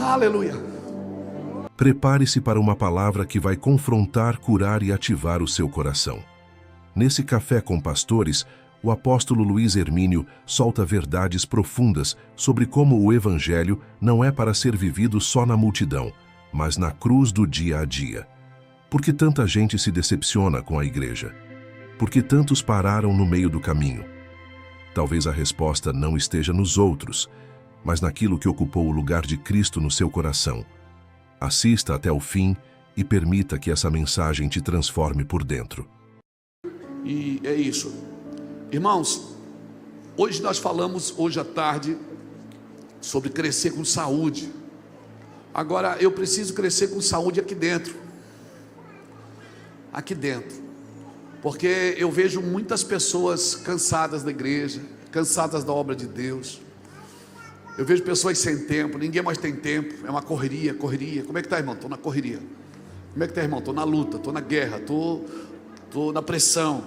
Aleluia. Prepare-se para uma palavra que vai confrontar, curar e ativar o seu coração. Nesse Café com Pastores, o apóstolo Luiz Hermínio solta verdades profundas sobre como o Evangelho não é para ser vivido só na multidão, mas na cruz do dia a dia. Por que tanta gente se decepciona com a igreja? Por que tantos pararam no meio do caminho? Talvez a resposta não esteja nos outros, mas naquilo que ocupou o lugar de Cristo no seu coração. Assista até o fim e permita que essa mensagem te transforme por dentro. E é isso. Irmãos, hoje nós falamos, hoje à tarde, sobre crescer com saúde. Agora, eu preciso crescer com saúde aqui dentro. Aqui dentro. Porque eu vejo muitas pessoas cansadas da igreja, cansadas da obra de Deus. Eu vejo pessoas sem tempo, ninguém mais tem tempo, é uma correria. Como é que está, irmão? Estou na correria. Como é que está, irmão? Estou na luta, estou na guerra, estou na pressão.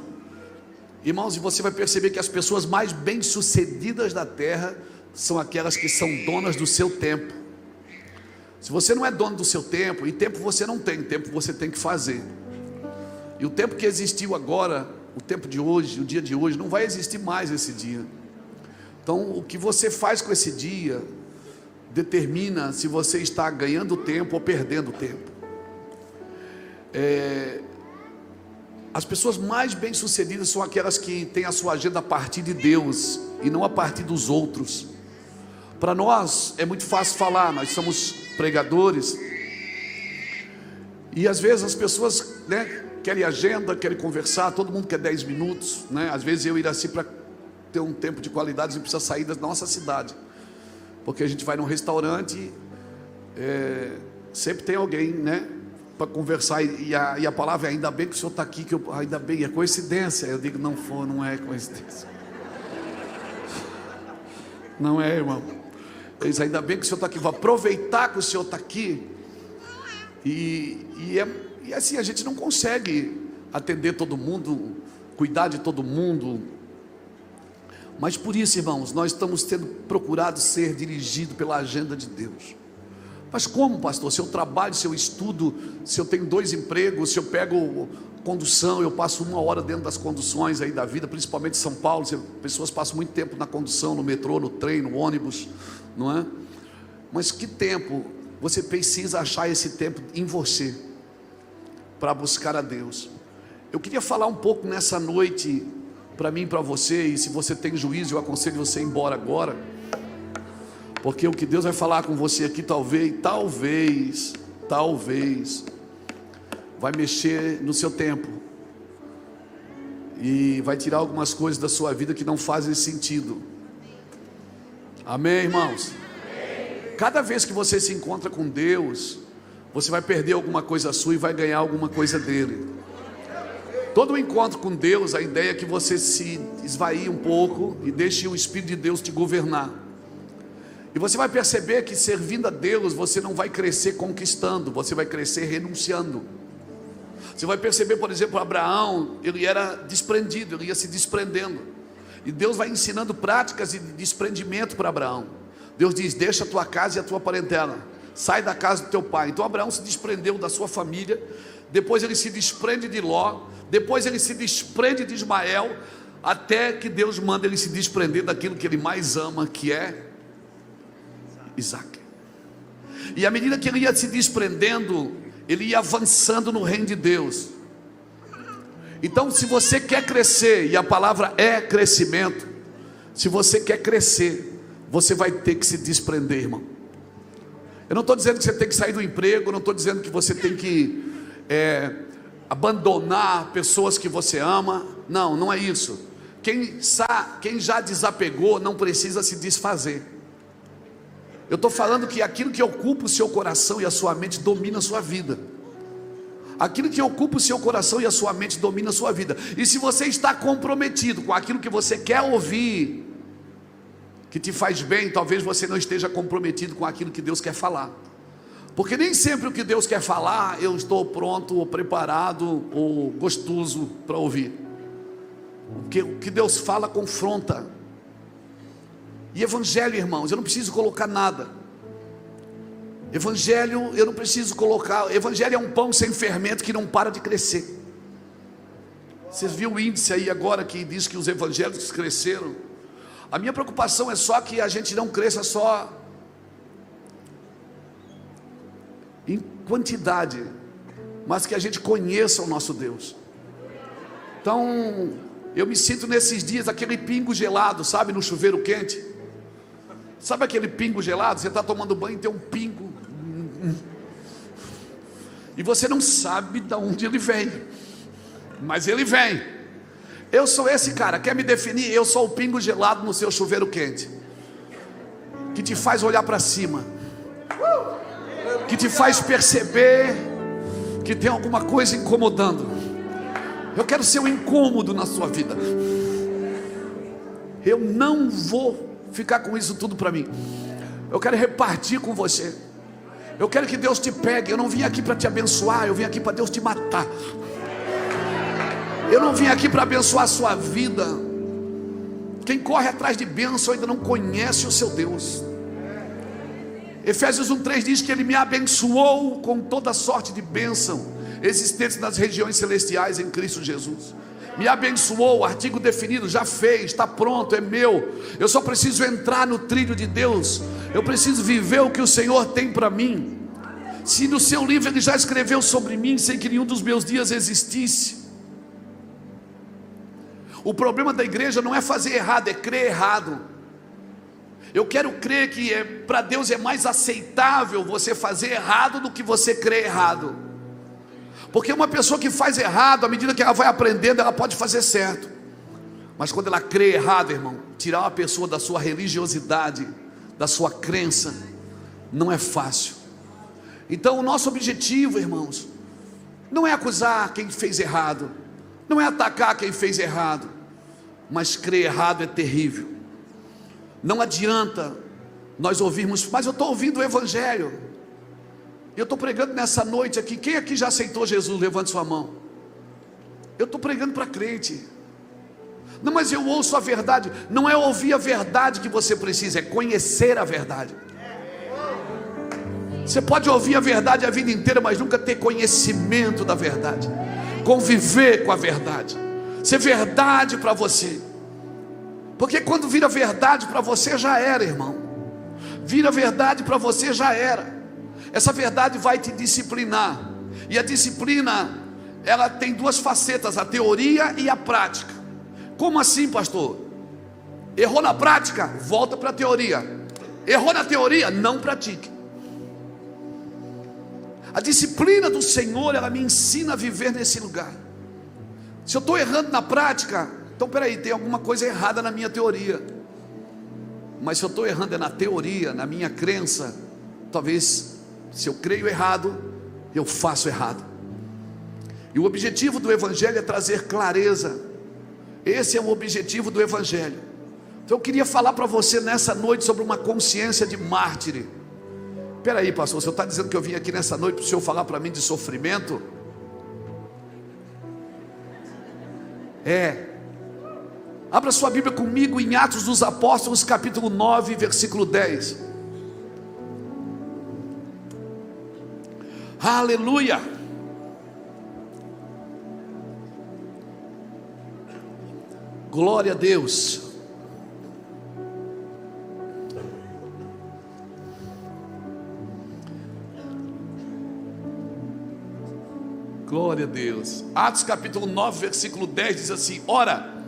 Irmãos, e você vai perceber que as pessoas mais bem-sucedidas da terra são aquelas que são donas do seu tempo. Se você não é dono do seu tempo, e tempo você não tem, tempo você tem que fazer. E o tempo que existiu agora, o tempo de hoje, o dia de hoje, não vai existir mais esse dia. Então, o que você faz com esse dia determina se você está ganhando tempo ou perdendo tempo. As pessoas mais bem-sucedidas são aquelas que têm a sua agenda a partir de Deus e não a partir dos outros. Para nós é muito fácil falar, nós somos pregadores e às vezes as pessoas, querem agenda, querem conversar, todo mundo quer 10 minutos, Às vezes eu e Iraci, para ter um tempo de qualidade, a gente precisa sair da nossa cidade, porque a gente vai num restaurante, sempre tem alguém, para conversar, e a palavra é: ainda bem que o senhor está aqui, ainda bem, é coincidência. Eu digo: não é coincidência. Não é, irmão. Eles: ainda bem que o senhor está aqui, vou aproveitar que o senhor está aqui. E assim, a gente não consegue atender todo mundo, cuidar de todo mundo. Mas por isso, irmãos, nós estamos tendo procurado ser dirigidos pela agenda de Deus. Mas como, pastor? Se eu trabalho, se eu estudo, se eu tenho 2 empregos, se eu pego condução, eu passo 1 hora dentro das conduções aí da vida, principalmente em São Paulo, pessoas passam muito tempo na condução, no metrô, no trem, no ônibus, não é? Mas que tempo você precisa achar esse tempo em você, para buscar a Deus? Eu queria falar um pouco nessa noite, para mim e para você, e se você tem juízo, eu aconselho você a ir embora agora, porque o que Deus vai falar com você aqui, talvez, vai mexer no seu tempo, e vai tirar algumas coisas da sua vida que não fazem sentido. Amém, irmãos? Cada vez que você se encontra com Deus, você vai perder alguma coisa sua e vai ganhar alguma coisa dele. Todo encontro com Deus, a ideia é que você se esvaie um pouco e deixe o Espírito de Deus te governar. E você vai perceber que servindo a Deus, você não vai crescer conquistando, você vai crescer renunciando. Você vai perceber, por exemplo, Abraão, ele era desprendido, ele ia se desprendendo. E Deus vai ensinando práticas de desprendimento para Abraão. Deus diz: deixa a tua casa e a tua parentela, sai da casa do teu pai. Então Abraão se desprendeu da sua família, depois ele se desprende de Ló, depois ele se desprende de Ismael, até que Deus manda ele se desprender daquilo que ele mais ama, que é Isaac. E à medida que ele ia se desprendendo, ele ia avançando no reino de Deus. Então, se você quer crescer, e a palavra é crescimento, se você quer crescer, você vai ter que se desprender, irmão. Eu não estou dizendo que você tem que sair do emprego, não estou dizendo que você tem que abandonar pessoas que você ama. Não é isso. Quem já desapegou não precisa se desfazer. Eu estou falando que aquilo que ocupa o seu coração e a sua mente domina a sua vida. Aquilo que ocupa o seu coração e a sua mente domina a sua vida. E se você está comprometido com aquilo que você quer ouvir, que te faz bem, talvez você não esteja comprometido com aquilo que Deus quer falar. Porque nem sempre o que Deus quer falar, eu estou pronto, ou preparado, ou gostoso para ouvir. Porque o que Deus fala confronta. E evangelho, irmãos, eu não preciso colocar nada. Evangelho, eu não preciso colocar. Evangelho é um pão sem fermento que não para de crescer. Vocês viram o índice aí agora que diz que os evangélicos cresceram? A minha preocupação é só que a gente não cresça só em quantidade, mas que a gente conheça o nosso Deus. Então, eu me sinto nesses dias aquele pingo gelado, sabe, no chuveiro quente. Sabe aquele pingo gelado? Você está tomando banho e tem um pingo, e você não sabe de onde ele vem, mas ele vem. Eu sou esse cara, quer me definir? Eu sou o pingo gelado no seu chuveiro quente, que te faz olhar para cima, que te faz perceber que tem alguma coisa incomodando. Eu quero ser um incômodo na sua vida. Eu não vou ficar com isso tudo para mim. Eu quero repartir com você. Eu quero que Deus te pegue. Eu não vim aqui para te abençoar, eu vim aqui para Deus te matar. Eu não vim aqui para abençoar a sua vida. Quem corre atrás de bênção ainda não conhece o seu Deus. Efésios 1:3 diz que Ele me abençoou com toda sorte de bênção existentes nas regiões celestiais em Cristo Jesus. Me abençoou, artigo definido, já fez, está pronto, é meu. Eu só preciso entrar no trilho de Deus. Eu preciso viver o que o Senhor tem para mim. Se no seu livro Ele já escreveu sobre mim, sem que nenhum dos meus dias existisse. O problema da igreja não é fazer errado, é crer errado. Eu quero crer que para Deus é mais aceitável você fazer errado do que você crer errado. Porque uma pessoa que faz errado, à medida que ela vai aprendendo, ela pode fazer certo. Mas quando ela crê errado, irmão, tirar uma pessoa da sua religiosidade, da sua crença, não é fácil. Então o nosso objetivo, irmãos, não é acusar quem fez errado, não é atacar quem fez errado, mas crer errado é terrível. Não adianta nós ouvirmos, mas eu estou ouvindo o Evangelho, eu estou pregando nessa noite aqui. Quem aqui já aceitou Jesus? Levante sua mão. Eu estou pregando para crente. Não, mas eu ouço a verdade. Não é ouvir a verdade que você precisa, é conhecer a verdade. Você pode ouvir a verdade a vida inteira, mas nunca ter conhecimento da verdade, conviver com a verdade, ser verdade para você. Porque quando vira verdade para você, já era, irmão. Vira verdade para você, já era. Essa verdade vai te disciplinar. E a disciplina, ela tem duas facetas, a teoria e a prática. Como assim, pastor? Errou na prática? Volta para a teoria. Errou na teoria? Não pratique. A disciplina do Senhor, ela me ensina a viver nesse lugar. Se eu estou errando na prática, então peraí, tem alguma coisa errada na minha teoria. Mas se eu estou errando é na teoria, na minha crença, talvez, se eu creio errado, eu faço errado. E o objetivo do Evangelho é trazer clareza. Esse é o objetivo do Evangelho. Então eu queria falar para você nessa noite sobre uma consciência de mártir. Espera aí, pastor, o senhor está dizendo que eu vim aqui nessa noite para o senhor falar para mim de sofrimento? Abra sua Bíblia comigo em Atos dos Apóstolos, capítulo 9, versículo 10. Aleluia. Glória a Deus. Glória a Deus. Atos capítulo 9, versículo 10 diz assim: ora,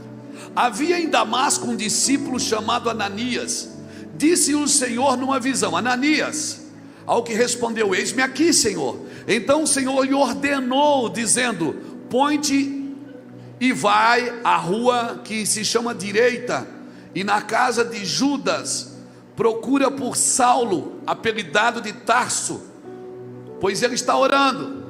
havia em Damasco um discípulo chamado Ananias. Disse o Senhor numa visão: Ananias. Ao que respondeu: eis-me aqui, Senhor. Então o Senhor lhe ordenou, dizendo: põe-te e vai à rua que se chama Direita, e na casa de Judas procura por Saulo, apelidado de Tarso, pois ele está orando.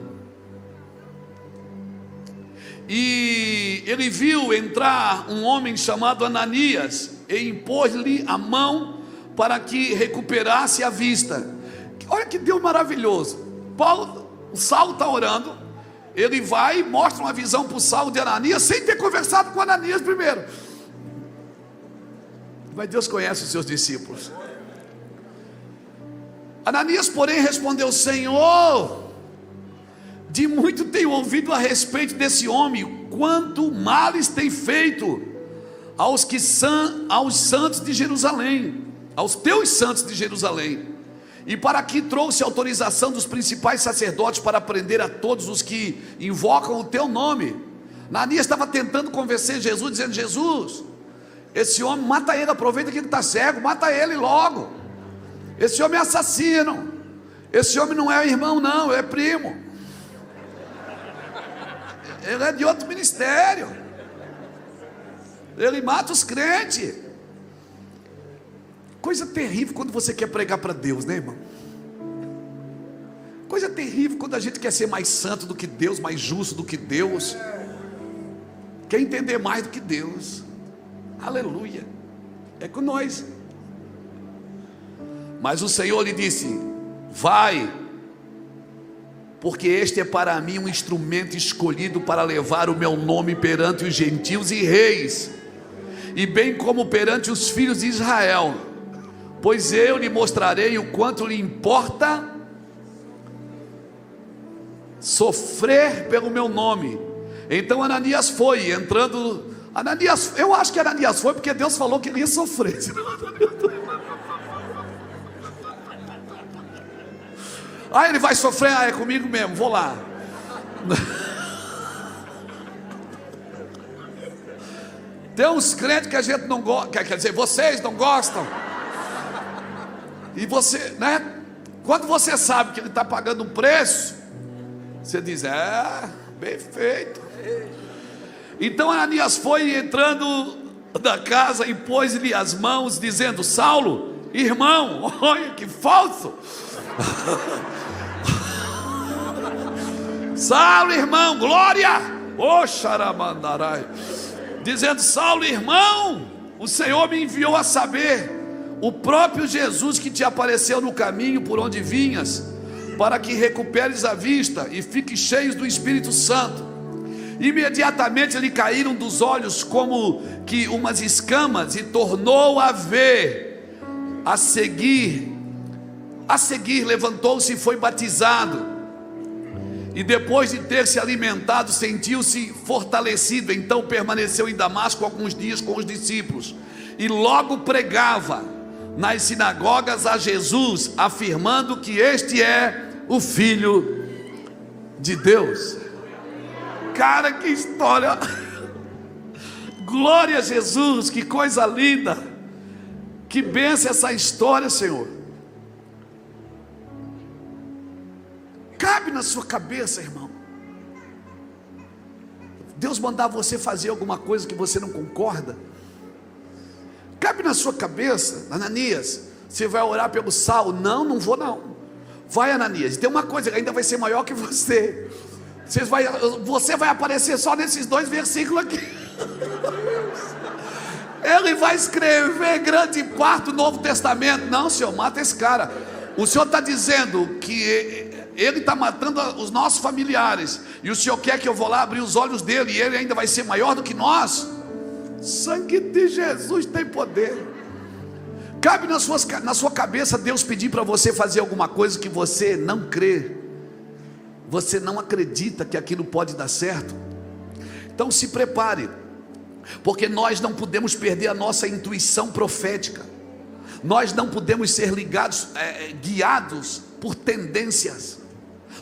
E ele viu entrar um homem chamado Ananias e impôs-lhe a mão para que recuperasse a vista. Olha que Deus maravilhoso. O Saulo está orando, ele vai e mostra uma visão para o Saulo de Ananias, sem ter conversado com Ananias primeiro. Mas Deus conhece os seus discípulos. Ananias, porém, respondeu: Senhor, de muito tenho ouvido a respeito desse homem, quanto males tem feito aos santos de Jerusalém, aos teus santos de Jerusalém, e para aqui trouxe autorização dos principais sacerdotes para prender a todos os que invocam o teu nome. Ananias estava tentando convencer Jesus, dizendo: Jesus, esse homem, mata ele, aproveita que ele está cego, mata ele logo. Esse homem é assassino, esse homem não é irmão não, é primo, ele é de outro ministério, ele mata os crentes. Coisa terrível quando você quer pregar para Deus, né, irmão? Coisa terrível quando a gente quer ser mais santo do que Deus, mais justo do que Deus, quer entender mais do que Deus. Aleluia, é com nós. Mas o Senhor lhe disse: vai, porque este é para mim um instrumento escolhido para levar o meu nome perante os gentios e reis, e bem como perante os filhos de Israel, pois eu lhe mostrarei o quanto lhe importa sofrer pelo meu nome. Então Ananias foi, entrando. Ananias, eu acho que Ananias foi porque Deus falou que ele ia sofrer. Ah, ele vai sofrer, é comigo mesmo, vou lá. Tem uns crentes que a gente não gosta, quer dizer, vocês não gostam. E você, né? Quando você sabe que ele está pagando um preço, você diz: bem feito. Então Ananias foi, entrando da casa, e pôs-lhe as mãos, dizendo: Saulo, irmão, olha que falso. Saulo, irmão, glória, xaramandarai, dizendo: Saulo, irmão, o Senhor me enviou a saber, o próprio Jesus que te apareceu no caminho por onde vinhas, para que recuperes a vista e fiques cheios do Espírito Santo. Imediatamente lhe caíram dos olhos como que umas escamas, e tornou a ver. A seguir levantou-se e foi batizado, e depois de ter se alimentado, sentiu-se fortalecido. Então permaneceu em Damasco alguns dias com os discípulos, e logo pregava nas sinagogas a Jesus, afirmando que este é o Filho de Deus. Cara, que história! Glória a Jesus, que coisa linda, que bênção essa história, Senhor. Cabe na sua cabeça, irmão, Deus mandar você fazer alguma coisa que você não concorda? Cabe na sua cabeça: Ananias, você vai orar pelo Saulo? Não vou não. Vai, Ananias, tem uma coisa que ainda vai ser maior que você. Você vai aparecer só nesses 2 versículos aqui. Ele vai escrever grande parte do Novo Testamento. Não, Senhor, mata esse cara. O Senhor está dizendo que ele está matando os nossos familiares, e o Senhor quer que eu vou lá abrir os olhos dele, e ele ainda vai ser maior do que nós. Sangue de Jesus tem poder. Cabe na sua cabeça Deus pedir para você fazer alguma coisa que você não crê, você não acredita que aquilo pode dar certo? Então se prepare, porque nós não podemos perder a nossa intuição profética. Nós não podemos ser guiados por tendências.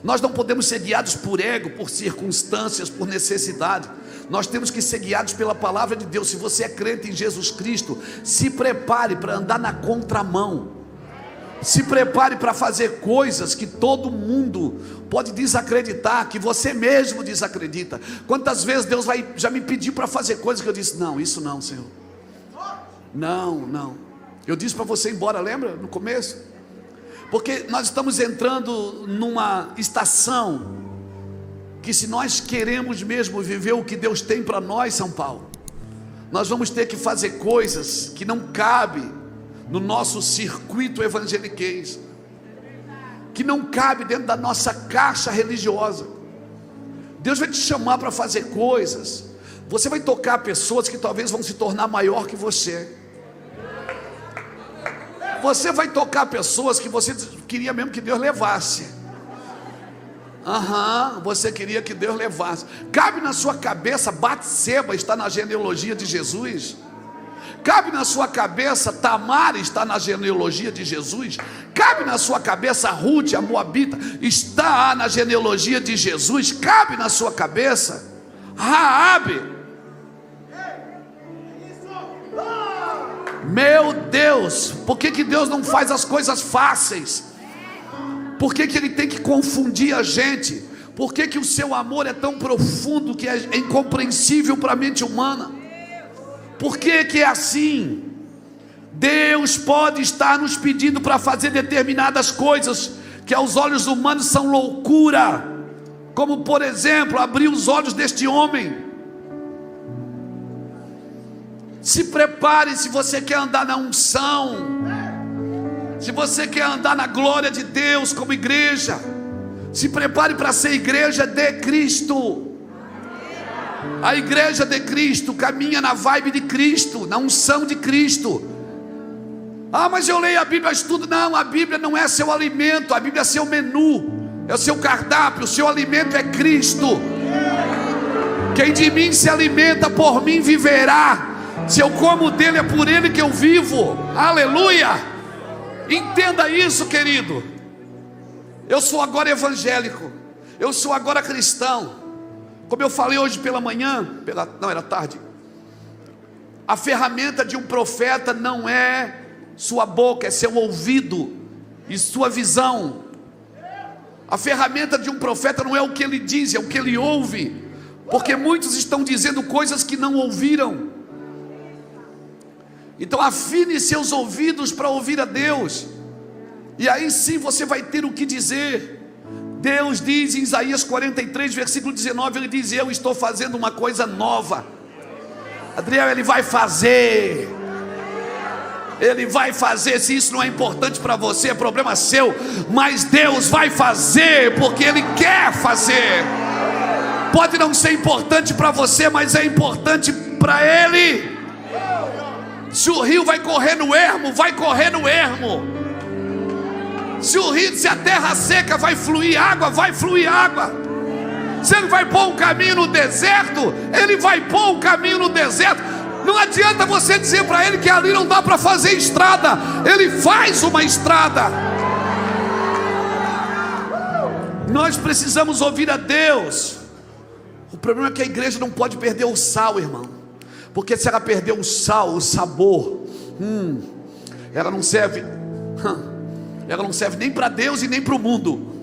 Nós não podemos ser guiados por ego, por circunstâncias, por necessidade. Nós temos que ser guiados pela palavra de Deus. Se você é crente em Jesus Cristo, se prepare para andar na contramão. Se prepare para fazer coisas que todo mundo pode desacreditar, que você mesmo desacredita. Quantas vezes Deus já me pediu para fazer coisas que eu disse: não, isso não, Senhor. Não. Eu disse para você ir embora, lembra? No começo. Porque nós estamos entrando numa estação que, se nós queremos mesmo viver o que Deus tem para nós, São Paulo, nós vamos ter que fazer coisas que não cabem no nosso circuito evangeliquez, que não cabe dentro da nossa caixa religiosa. Deus vai te chamar para fazer coisas. Você vai tocar pessoas que talvez vão se tornar maior que você. Você vai tocar pessoas que você queria mesmo que Deus levasse. Você queria que Deus levasse. Cabe na sua cabeça Batseba está na genealogia de Jesus? Cabe na sua cabeça Tamar está na genealogia de Jesus? Cabe na sua cabeça Ruth, a Moabita, está na genealogia de Jesus? Cabe na sua cabeça Raabe? Meu Deus, por que Deus não faz as coisas fáceis? Por que Ele tem que confundir a gente? Por que o seu amor é tão profundo que é incompreensível para a mente humana? Por que é assim? Deus pode estar nos pedindo para fazer determinadas coisas que aos olhos humanos são loucura, como por exemplo, abrir os olhos deste homem. Se prepare se você quer andar na unção, se você quer andar na glória de Deus como igreja. Se prepare para ser igreja de Cristo. A igreja de Cristo caminha na vibe de Cristo, na unção de Cristo. Mas eu leio a Bíblia, estudo. Não, a Bíblia não é seu alimento, a Bíblia é seu menu, é o seu cardápio. O seu alimento é Cristo. Quem de mim se alimenta, por mim viverá. Se eu como dele, é por ele que eu vivo. Aleluia! Entenda isso, querido. Eu sou agora evangélico, eu sou agora cristão. Como eu falei hoje pela manhã, era tarde. A ferramenta de um profeta não é sua boca, é seu ouvido e sua visão. A ferramenta de um profeta não é o que ele diz, é o que ele ouve. Porque muitos estão dizendo coisas que não ouviram. Então afine seus ouvidos para ouvir a Deus, e aí sim você vai ter o que dizer. Deus diz em Isaías 43, versículo 19, Ele diz: eu estou fazendo uma coisa nova. Adriel, Ele vai fazer. Ele vai fazer. Se isso não é importante para você, é problema seu. Mas Deus vai fazer, porque Ele quer fazer. Pode não ser importante para você, mas é importante para Ele. Se o rio vai correr no ermo, vai correr no ermo. Se a terra seca vai fluir água, vai fluir água. Se Ele vai pôr um caminho no deserto, Ele vai pôr um caminho no deserto. Não adianta você dizer para Ele que ali não dá para fazer estrada. Ele faz uma estrada. Nós precisamos ouvir a Deus. O problema é que a igreja não pode perder o sal, irmão. Porque se ela perder o sal, o sabor, ela não serve. Ela não serve nem para Deus e nem para o mundo.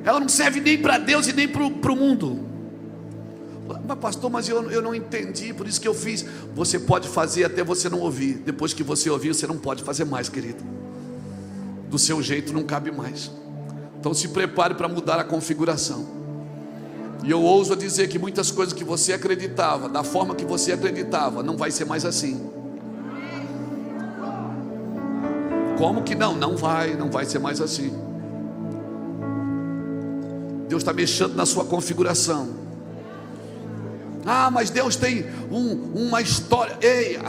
Ela não serve nem para Deus e nem para o mundo. Mas pastor, mas eu não entendi, por isso que eu fiz. Você pode fazer até você não ouvir. Depois que você ouvir, você não pode fazer mais, querido. Do seu jeito não cabe mais. Então se prepare para mudar a configuração. E eu ouso dizer que muitas coisas que você acreditava, da forma que você acreditava, não vai ser mais assim. Como que não? Não vai ser mais assim. Deus está mexendo na sua configuração. Mas Deus tem uma história. Ei,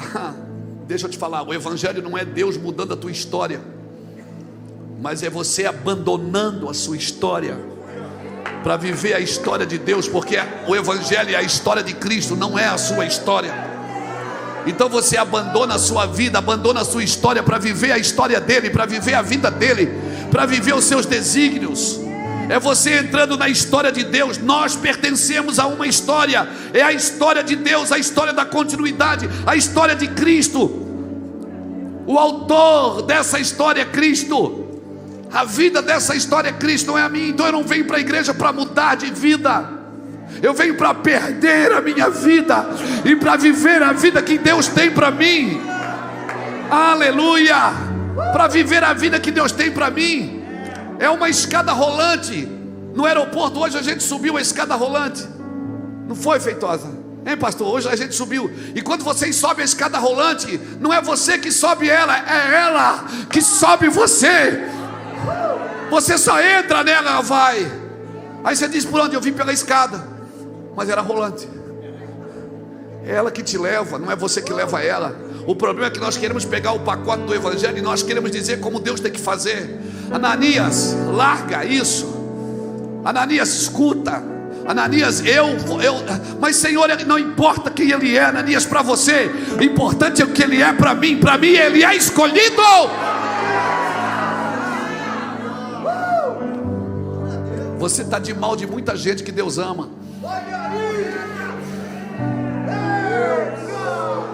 deixa eu te falar, o Evangelho não é Deus mudando a tua história, mas é você abandonando a sua história para viver a história de Deus, porque o Evangelho é a história de Cristo, não é a sua história. Então você abandona a sua vida, abandona a sua história para viver a história dele, para viver a vida dele, para viver os seus desígnios. É você entrando na história de Deus. Nós pertencemos a uma história, é a história de Deus, a história da continuidade, a história de Cristo. O autor dessa história é Cristo. A vida dessa história é Cristo, não é a minha. Então eu não venho para a igreja para mudar de vida. Eu venho para perder a minha vida e para viver a vida que Deus tem para mim. Aleluia! Para viver a vida que Deus tem para mim. É uma escada rolante. No aeroporto hoje a gente subiu a escada rolante. Não foi, Feitosa? Hein, pastor? Hoje a gente subiu. E quando vocês sobem a escada rolante, não é você que sobe ela, é ela que sobe você. Você só entra nela, vai. Aí você diz: por onde? Eu vim pela escada. Mas era rolante. É ela que te leva, não é você que leva ela. O problema é que nós queremos pegar o pacote do evangelho e nós queremos dizer como Deus tem que fazer. Ananias, larga isso. Ananias, escuta. Ananias, mas Senhor, não importa quem ele é, Ananias, para você, o importante é o que ele é para mim ele é escolhido. Você está de mal de muita gente que Deus ama.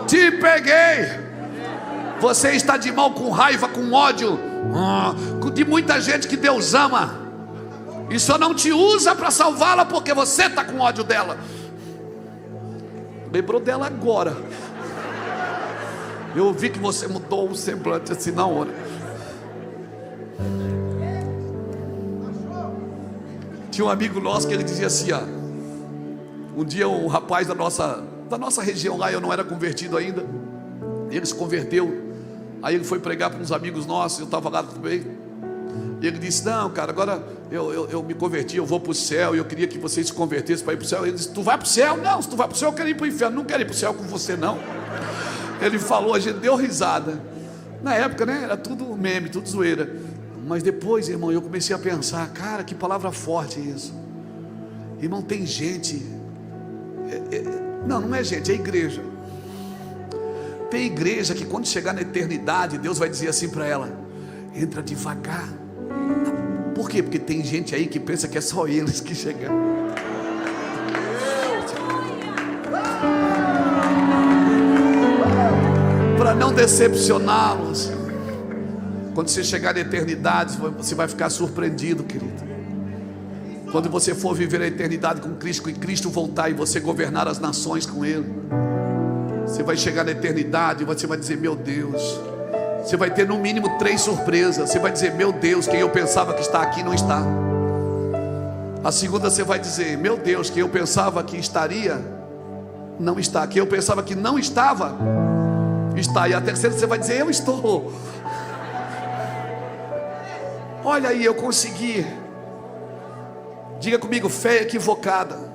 Te peguei. Você está de mal com raiva, com ódio de muita gente que Deus ama, e só não te usa para salvá-la porque você está com ódio dela. Lembrou dela agora. Eu vi que você mudou o semblante assim na hora. Tinha um amigo nosso que ele dizia assim, um dia um rapaz da nossa região lá, eu não era convertido ainda, ele se converteu. Aí ele foi pregar para uns amigos nossos, eu estava lá também. E ele disse, não cara, agora eu me converti, eu vou para o céu, e eu queria que vocês se convertessem para ir para o céu. Ele disse, tu vai para o céu? Não, se tu vai para o céu eu quero ir para o inferno. Não quero ir para o céu com você não. Ele falou, a gente deu risada. Na época, né, era tudo meme, tudo zoeira. Mas depois, irmão, eu comecei a pensar, cara, que palavra forte isso. Irmão, tem gente, não é gente, é igreja. Tem igreja que quando chegar na eternidade, Deus vai dizer assim para ela, entra devagar. Por quê? Porque tem gente aí que pensa que é só eles que chegam. Para não decepcioná-los, quando você chegar na eternidade, você vai ficar surpreendido, querido. Quando você for viver a eternidade com Cristo, e Cristo voltar e você governar as nações com Ele, você vai chegar na eternidade e você vai dizer, meu Deus. Você vai ter no mínimo 3 surpresas. Você vai dizer, meu Deus, quem eu pensava que está aqui não está. A segunda você vai dizer, meu Deus, quem eu pensava que estaria não está. Quem eu pensava que não estava, está. E a terceira você vai dizer, eu estou. Olha aí, eu consegui. Diga comigo, fé equivocada.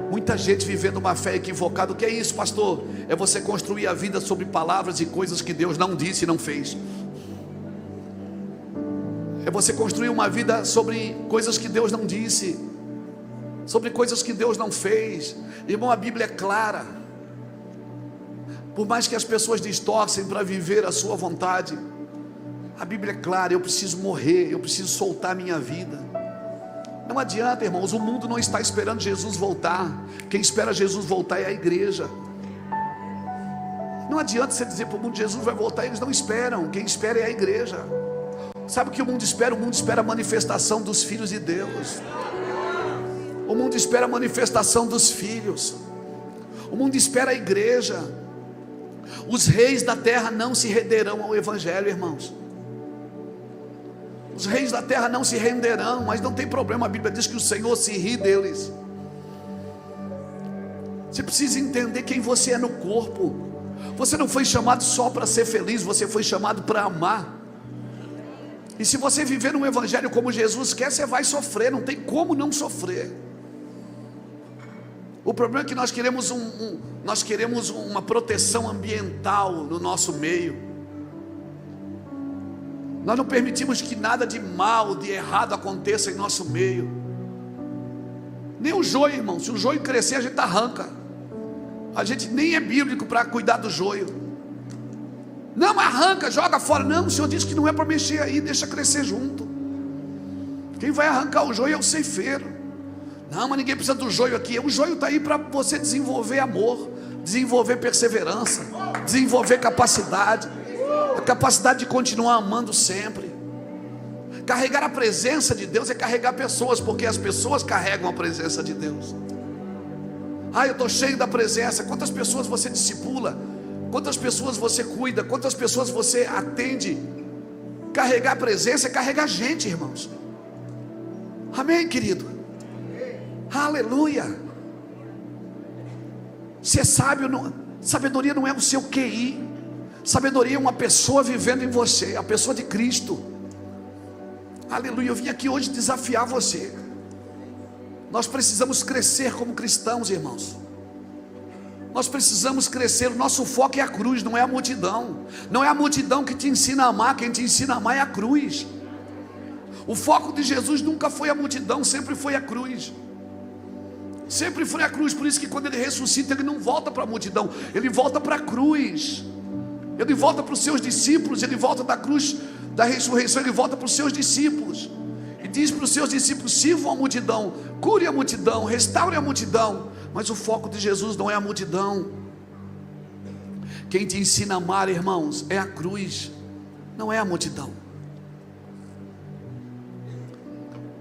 Muita gente vivendo uma fé equivocada. O que é isso, pastor? É você construir a vida sobre palavras e coisas que Deus não disse e não fez. É você construir uma vida sobre coisas que Deus não disse, sobre coisas que Deus não fez. Irmão, a Bíblia é clara. Por mais que as pessoas distorcem para viver a sua vontade, a Bíblia é clara. Eu preciso morrer, eu preciso soltar minha vida. Não adianta, irmãos, o mundo não está esperando Jesus voltar. Quem espera Jesus voltar é a igreja. Não adianta você dizer para o mundo, Jesus vai voltar. Eles não esperam, quem espera é a igreja. Sabe o que o mundo espera? O mundo espera a manifestação dos filhos de Deus. O mundo espera a manifestação dos filhos. O mundo espera a igreja. Os reis da terra não se renderão ao evangelho, irmãos. Os reis da terra não se renderão, mas não tem problema, a Bíblia diz que o Senhor se ri deles. Você precisa entender quem você é no corpo. Você não foi chamado só para ser feliz, você foi chamado para amar. E se você viver um evangelho como Jesus quer, você vai sofrer, não tem como não sofrer. O problema é que nós queremos uma proteção ambiental no nosso meio. Nós não permitimos que nada de mal, de errado aconteça em nosso meio. Nem o joio, irmão. Se o joio crescer, a gente arranca. A gente nem é bíblico para cuidar do joio. Não arranca, joga fora. Não, o Senhor disse que não é para mexer aí, deixa crescer junto. Quem vai arrancar o joio é o ceifeiro. Não, mas ninguém precisa do joio aqui. O joio está aí para você desenvolver amor, desenvolver perseverança, desenvolver capacidade. A capacidade de continuar amando sempre. Carregar a presença de Deus é carregar pessoas, porque as pessoas carregam a presença de Deus. Eu estou cheio da presença. Quantas pessoas você discipula? Quantas pessoas você cuida? Quantas pessoas você atende? Carregar a presença é carregar gente, irmãos. Amém, querido? Aleluia. Ser sábio, sabedoria não é o seu QI. Sabedoria é uma pessoa vivendo em você, a pessoa de Cristo. Aleluia, eu vim aqui hoje desafiar você. Nós precisamos crescer como cristãos, irmãos. Nós precisamos crescer. O nosso foco é a cruz, não é a multidão. Não é a multidão que te ensina a amar. Quem te ensina a amar é a cruz. O foco de Jesus nunca foi a multidão, sempre foi a cruz. Sempre foi a cruz. Por isso que quando ele ressuscita, ele não volta para a multidão, ele volta para a cruz. Ele volta para os seus discípulos. Ele volta da cruz, da ressurreição, ele volta para os seus discípulos. E diz para os seus discípulos: sirvam a multidão, cure a multidão, restaure a multidão. Mas o foco de Jesus não é a multidão. Quem te ensina a amar, irmãos, é a cruz, não é a multidão.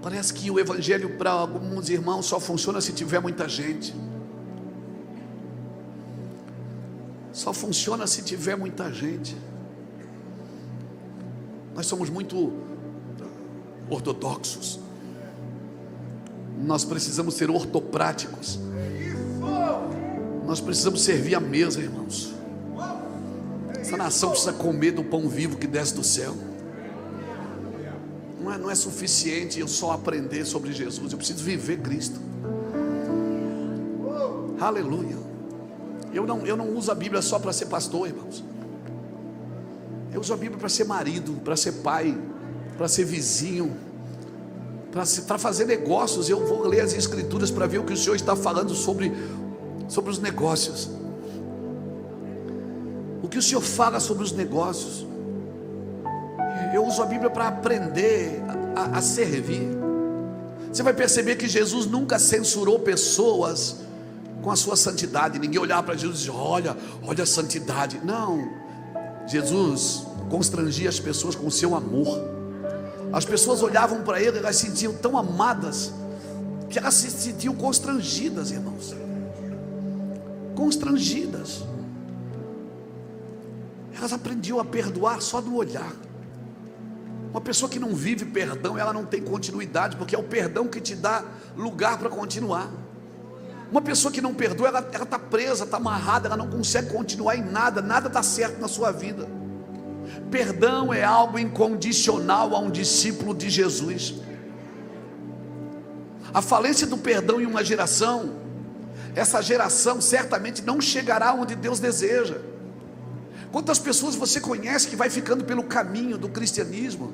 Parece que o evangelho para alguns irmãos só funciona se tiver muita gente. Só funciona se tiver muita gente. Nós somos muito ortodoxos. Nós precisamos ser ortopráticos. Nós precisamos servir a mesa, irmãos. Essa nação precisa comer do pão vivo que desce do céu. Não é suficiente eu só aprender sobre Jesus. Eu preciso viver Cristo. Aleluia. Eu não uso a Bíblia só para ser pastor, irmãos. Eu uso a Bíblia para ser marido, para ser pai, para ser vizinho, para fazer negócios. Eu vou ler as Escrituras para ver o que o Senhor está falando sobre os negócios. O que o Senhor fala sobre os negócios. Eu uso a Bíblia para aprender a servir. Você vai perceber que Jesus nunca censurou pessoas com a sua santidade. Ninguém olhava para Jesus e dizia: olha a santidade. Não, Jesus constrangia as pessoas com o seu amor. As pessoas olhavam para ele, elas se sentiam tão amadas que elas se sentiam constrangidas, irmãos. Constrangidas. Elas aprendiam a perdoar só do olhar. Uma pessoa que não vive perdão, ela não tem continuidade, porque é o perdão que te dá lugar para continuar. Uma pessoa que não perdoa, ela está presa, está amarrada, ela não consegue continuar em nada, nada está certo na sua vida. Perdão é algo incondicional a um discípulo de Jesus. A falência do perdão em uma geração, essa geração certamente não chegará onde Deus deseja. Quantas pessoas você conhece que vai ficando pelo caminho do cristianismo?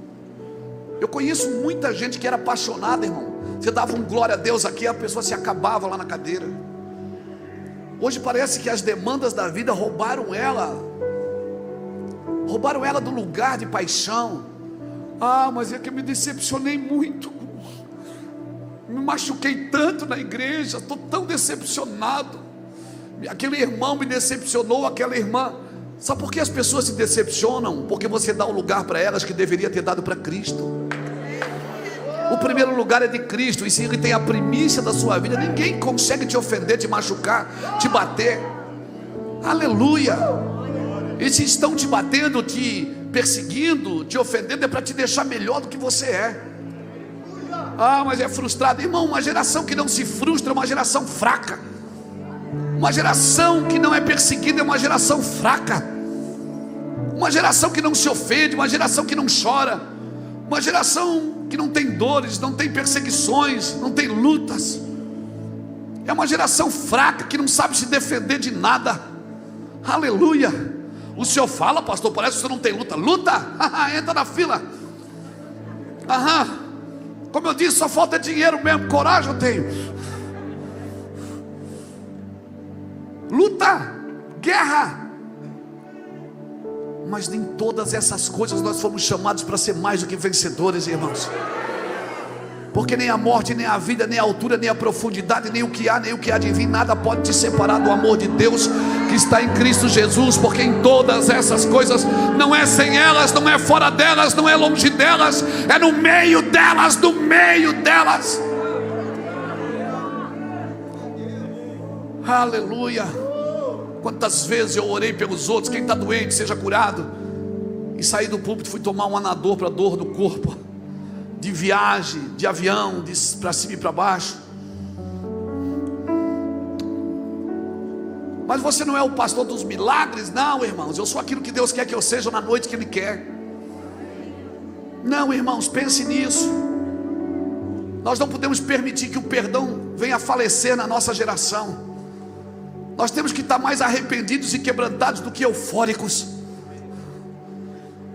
Eu conheço muita gente que era apaixonada, irmão. Você dava um glória a Deus aqui, a pessoa se acabava lá na cadeira. Hoje parece que as demandas da vida roubaram ela do lugar de paixão. Ah, mas é que eu me decepcionei muito, me machuquei tanto na igreja, estou tão decepcionado. Aquele irmão me decepcionou, aquela irmã. Sabe por que as pessoas se decepcionam? Porque você dá o lugar para elas que deveria ter dado para Cristo. O primeiro lugar é de Cristo, e se Ele tem a primícia da sua vida, ninguém consegue te ofender, te machucar, te bater. Aleluia. E se estão te batendo, te perseguindo, te ofendendo, é para te deixar melhor do que você é. Ah, mas é frustrado. Irmão, uma geração que não se frustra é uma geração fraca. Uma geração que não é perseguida é uma geração fraca. Uma geração que não se ofende, uma geração que não chora, uma geração que não tem dores, não tem perseguições, não tem lutas. É uma geração fraca que não sabe se defender de nada. Aleluia. O Senhor fala: pastor, parece que você não tem luta. Luta? Entra na fila. Como eu disse, só falta dinheiro mesmo. Coragem eu tenho. Luta, guerra. Mas nem todas essas coisas nós fomos chamados para ser mais do que vencedores, irmãos. Porque nem a morte, nem a vida, nem a altura, nem a profundidade, nem o que há, nem o que há de vir, nada pode te separar do amor de Deus que está em Cristo Jesus. Porque em todas essas coisas, não é sem elas, não é fora delas, não é longe delas, é no meio delas, no meio delas. Aleluia. Quantas vezes eu orei pelos outros, quem está doente seja curado, e saí do púlpito, fui tomar um anador para dor do corpo, de viagem, de avião, para cima e para baixo. Mas você não é o pastor dos milagres? Não, irmãos, eu sou aquilo que Deus quer que eu seja na noite que Ele quer. Não, irmãos, pense nisso. Nós não podemos permitir que o perdão venha a falecer na nossa geração. Nós temos que estar mais arrependidos e quebrantados do que eufóricos.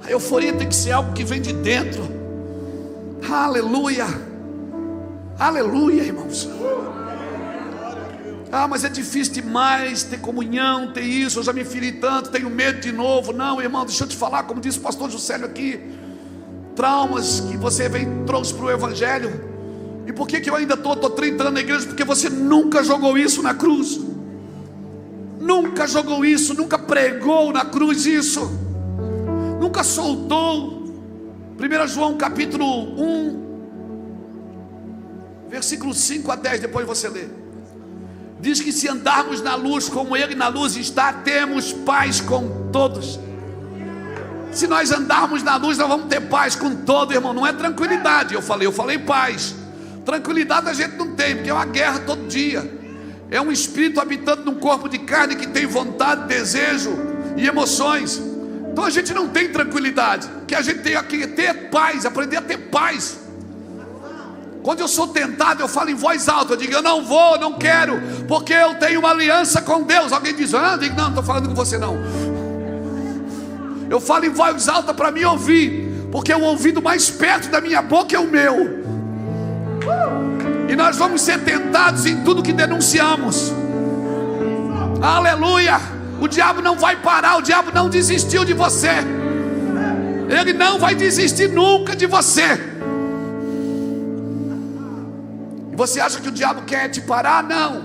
A euforia tem que ser algo que vem de dentro. Aleluia. Aleluia, irmãos. Ah, mas é difícil demais ter comunhão, ter isso. Eu já me feri tanto, tenho medo de novo. Não, irmão, deixa eu te falar, como disse o pastor Juscelio aqui, traumas que você trouxe para o Evangelho. E por que eu ainda estou 30 anos na igreja? Porque você nunca jogou isso na cruz. Nunca jogou isso, nunca pregou na cruz isso. Nunca soltou. 1 João capítulo 1, versículo 5 a 10, depois você lê. Diz que se andarmos na luz como Ele na luz está, temos paz com todos. Se nós andarmos na luz, nós vamos ter paz com todo, irmão. Não é tranquilidade, eu falei paz. Tranquilidade a gente não tem, porque é uma guerra todo dia. É um espírito habitando num corpo de carne que tem vontade, desejo e emoções. Então a gente não tem tranquilidade. O que a gente tem aqui é ter paz, aprender a ter paz. Quando eu sou tentado, eu falo em voz alta. Eu digo, eu não vou, não quero, porque eu tenho uma aliança com Deus. Alguém diz, eu digo, não estou falando com você não. Eu falo em voz alta para me ouvir, porque o ouvido mais perto da minha boca é o meu. E nós vamos ser tentados em tudo que denunciamos. Aleluia. O diabo não vai parar, o diabo não desistiu de você. Ele não vai desistir nunca de você. E você acha que o diabo quer te parar? Não.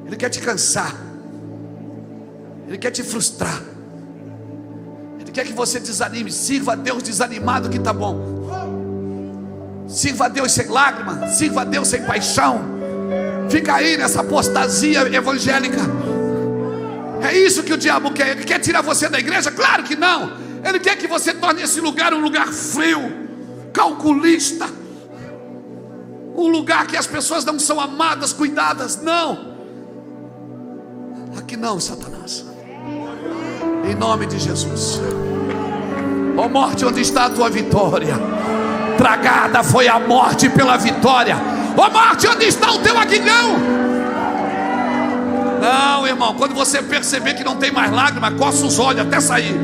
Ele quer te cansar. Ele quer te frustrar. Ele quer que você desanime. Sirva a Deus desanimado que está bom. Sirva a Deus sem lágrima. Sirva a Deus sem paixão. Fica aí nessa apostasia evangélica. É isso que o diabo quer. Ele quer tirar você da igreja? Claro que não. Ele quer que você torne esse lugar um lugar frio, calculista, um lugar que as pessoas não são amadas, cuidadas. Não. Aqui não, Satanás. Em nome de Jesus. Ó morte, onde está a tua vitória? Tragada foi a morte pela vitória. Ó morte, onde está o teu aguilhão? Não, irmão, quando você perceber que não tem mais lágrima, coça os olhos até sair.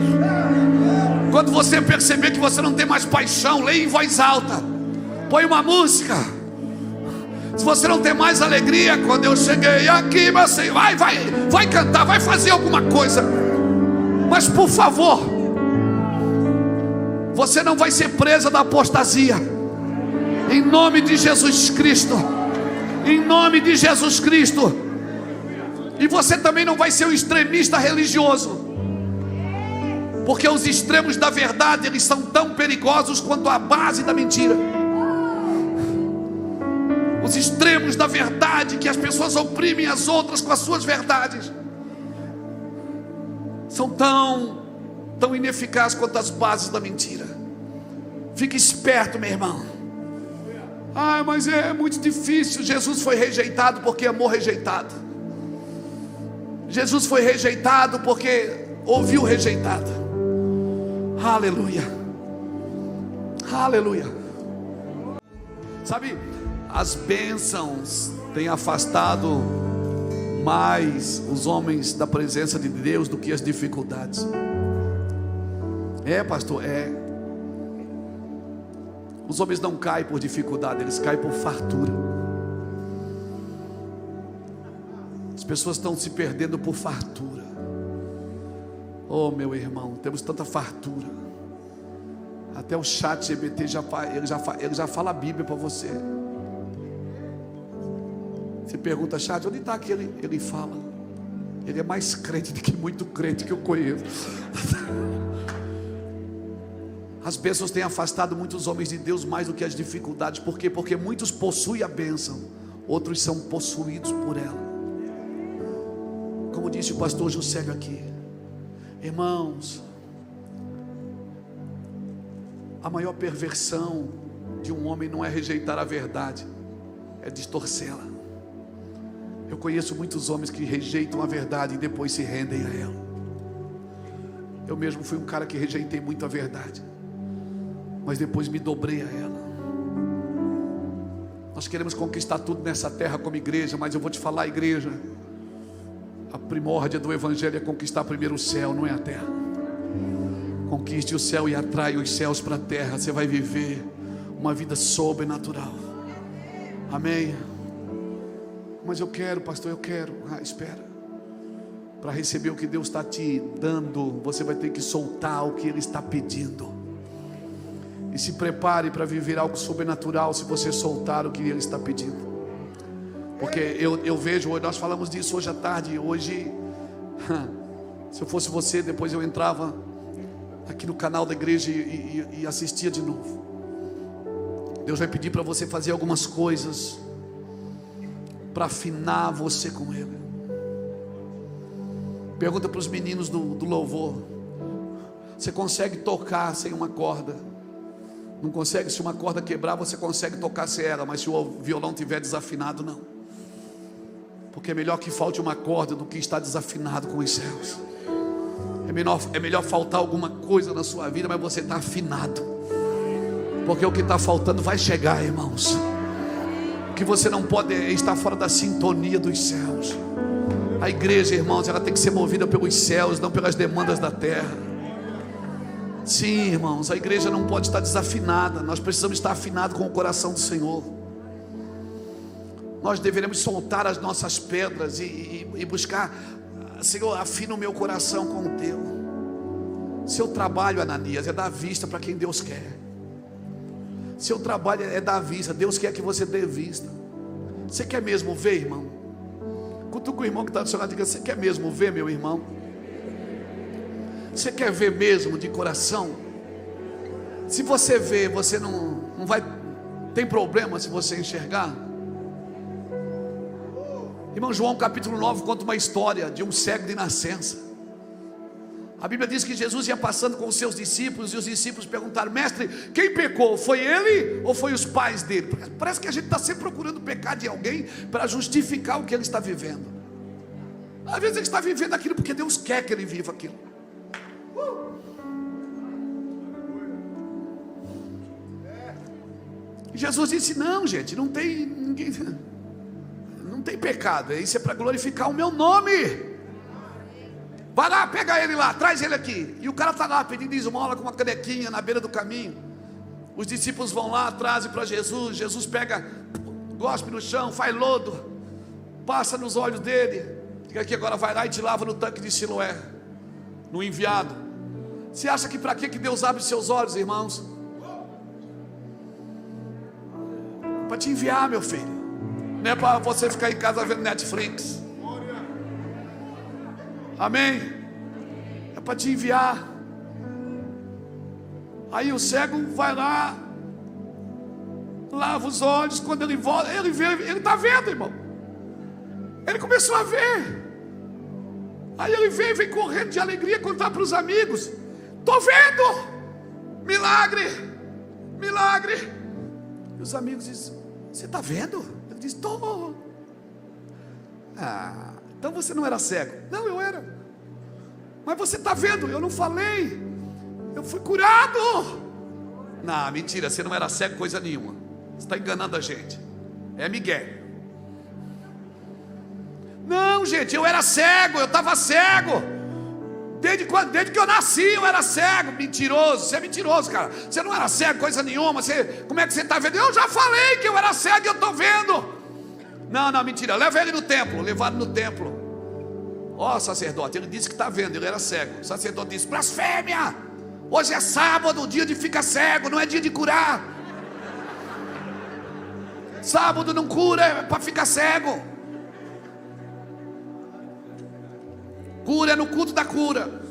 Quando você perceber que você não tem mais paixão, leia em voz alta, põe uma música. Se você não tem mais alegria, quando eu cheguei aqui, você vai cantar, vai fazer alguma coisa. Mas por favor, você não vai ser presa da apostasia. Em nome de Jesus Cristo. Em nome de Jesus Cristo. E você também não vai ser um extremista religioso. Porque os extremos da verdade, eles são tão perigosos quanto a base da mentira. Os extremos da verdade, que as pessoas oprimem as outras com as suas verdades, são tão ineficazes quanto as bases da mentira. Fique esperto, meu irmão. Ah, mas é muito difícil. Jesus foi rejeitado porque amou rejeitado. Jesus foi rejeitado porque ouviu rejeitado. Aleluia. Aleluia. Sabe, as bênçãos têm afastado mais os homens da presença de Deus do que as dificuldades. É, pastor, é. Os homens não caem por dificuldade, eles caem por fartura. As pessoas estão se perdendo por fartura. Oh, meu irmão, temos tanta fartura. Até o ChatGPT ele já fala a Bíblia para você. Você pergunta, chat, onde está aquele? Ele fala. Ele é mais crente do que muito crente que eu conheço. As bênçãos têm afastado muitos homens de Deus mais do que as dificuldades. Por quê? Porque muitos possuem a bênção, outros são possuídos por ela. Como disse o pastor Juscelio aqui, irmãos, a maior perversão de um homem não é rejeitar a verdade, é distorcê-la. Eu conheço muitos homens que rejeitam a verdade e depois se rendem a ela. Eu mesmo fui um cara que rejeitei muito a verdade, mas depois me dobrei a ela. Nós queremos conquistar tudo nessa terra como igreja, mas eu vou te falar, igreja, A primórdia do evangelho é conquistar primeiro o céu, não é a terra. Conquiste o céu e atrai os céus para a terra. Você vai viver uma vida sobrenatural. Amém. Mas eu quero, pastor, eu quero. Espera. Para receber o que Deus está te dando, você vai ter que soltar o que Ele está pedindo. E se prepare para viver algo sobrenatural se você soltar o que Ele está pedindo. Porque eu vejo, nós falamos disso hoje à tarde. Hoje, se eu fosse você, depois eu entrava aqui no canal da igreja e assistia de novo. Deus vai pedir para você fazer algumas coisas para afinar você com Ele. Pergunta para os meninos do louvor: você consegue tocar sem uma corda? Não consegue? Se uma corda quebrar, você consegue tocar sem ela, mas se o violão estiver desafinado, não. Porque é melhor que falte uma corda do que estar desafinado com os céus. É melhor faltar alguma coisa na sua vida, mas você está afinado. Porque o que está faltando vai chegar, irmãos. O que você não pode é estar fora da sintonia dos céus. A igreja, irmãos, ela tem que ser movida pelos céus, não pelas demandas da terra. Sim, irmãos, a igreja não pode estar desafinada. Nós precisamos estar afinados com o coração do Senhor. Nós deveremos soltar as nossas pedras e buscar: Senhor, afina o meu coração com o teu. Seu trabalho, Ananias, é dar vista para quem Deus quer. Seu trabalho é dar vista. Deus quer que você dê vista. Você quer mesmo ver, irmão? Cutuca o irmão que está do seu lado e diga: você quer mesmo ver, meu irmão? Você quer ver mesmo de coração? Se você ver, você não vai. Tem problema se você enxergar? Irmão, João capítulo 9 conta uma história de um cego de nascença. A Bíblia diz que Jesus ia passando com os seus discípulos, e os discípulos perguntaram: mestre, quem pecou? Foi ele ou foi os pais dele? Parece que a gente está sempre procurando pecar de alguém para justificar o que ele está vivendo. Às vezes ele está vivendo aquilo porque Deus quer que ele viva aquilo. E Jesus disse: não, gente, não tem ninguém, não tem pecado, isso é para glorificar o meu nome. Vai lá, pega ele lá, traz ele aqui. E o cara está lá pedindo esmola com uma canequinha na beira do caminho. Os discípulos vão lá, trazem para Jesus. Jesus pega, gospe no chão, faz lodo, passa nos olhos dele. Diga aqui agora, vai lá e te lava no tanque de Siloé, no enviado. Você acha que para que Deus abre seus olhos, irmãos? Para te enviar, meu filho. Não é para você ficar em casa vendo Netflix. Amém? É para te enviar. Aí o cego vai lá, lava os olhos. Quando ele volta, ele está vendo, irmão. Ele começou a ver. Aí ele vem correndo de alegria contar para os amigos: estou vendo, milagre, milagre. E os amigos dizem: você está vendo? Ele diz: estou. Então você não era cego? Não, eu era. Mas você está vendo? Eu não falei. Eu fui curado. Não, mentira, você não era cego coisa nenhuma. Você está enganando a gente. É Miguel. Não, gente, eu era cego, eu estava cego. Desde que eu nasci eu era cego. Mentiroso, você é mentiroso, cara. Você não era cego coisa nenhuma. Como é que você está vendo? Eu já falei que eu era cego e eu estou vendo. Não, mentira, leva ele no templo. Levaram no templo. Ó, sacerdote, ele disse que está vendo, ele era cego. O sacerdote disse: blasfêmia, hoje é sábado, dia de ficar cego, não é dia de curar. Sábado não cura, é para ficar cego. Cura é no culto da cura.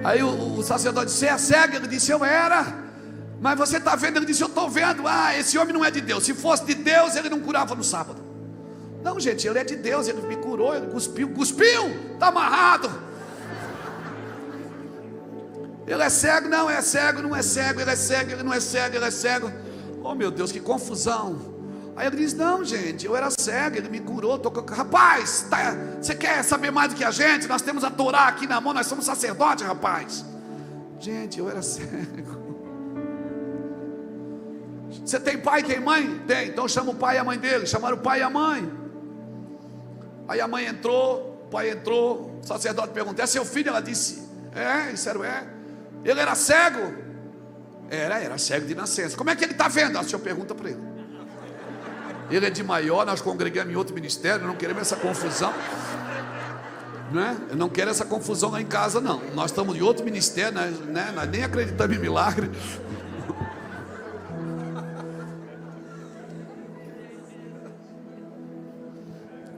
Aí o sacerdote disse: você é cego? Ele disse: eu era. Mas você está vendo? Ele disse: eu estou vendo. Esse homem não é de Deus. Se fosse de Deus, ele não curava no sábado. Não, gente, ele é de Deus. Ele me curou, ele cuspiu, está amarrado. Ele é cego, não é cego, não é cego. Ele é cego, ele não é cego, ele é cego. Oh meu Deus, que confusão. Aí ele diz: não, gente, eu era cego, ele me curou. Rapaz, você quer saber mais do que a gente? Nós temos a Torá aqui na mão, nós somos sacerdotes, rapaz. Gente, eu era cego. Você tem pai, tem mãe? Tem. Então chama o pai e a mãe dele. Chamaram o pai e a mãe. Aí a mãe entrou, o pai entrou. O sacerdote perguntou: é seu filho? Ela disse: é, disseram, é. Ele era cego? Era cego de nascença. Como é que ele está vendo? O senhor pergunta para ele. Ele é de Maior, nós congregamos em outro ministério, não queremos essa confusão, né? Eu não quero essa confusão lá em casa, não. Nós estamos em outro ministério, né? Nós nem acreditamos em milagre.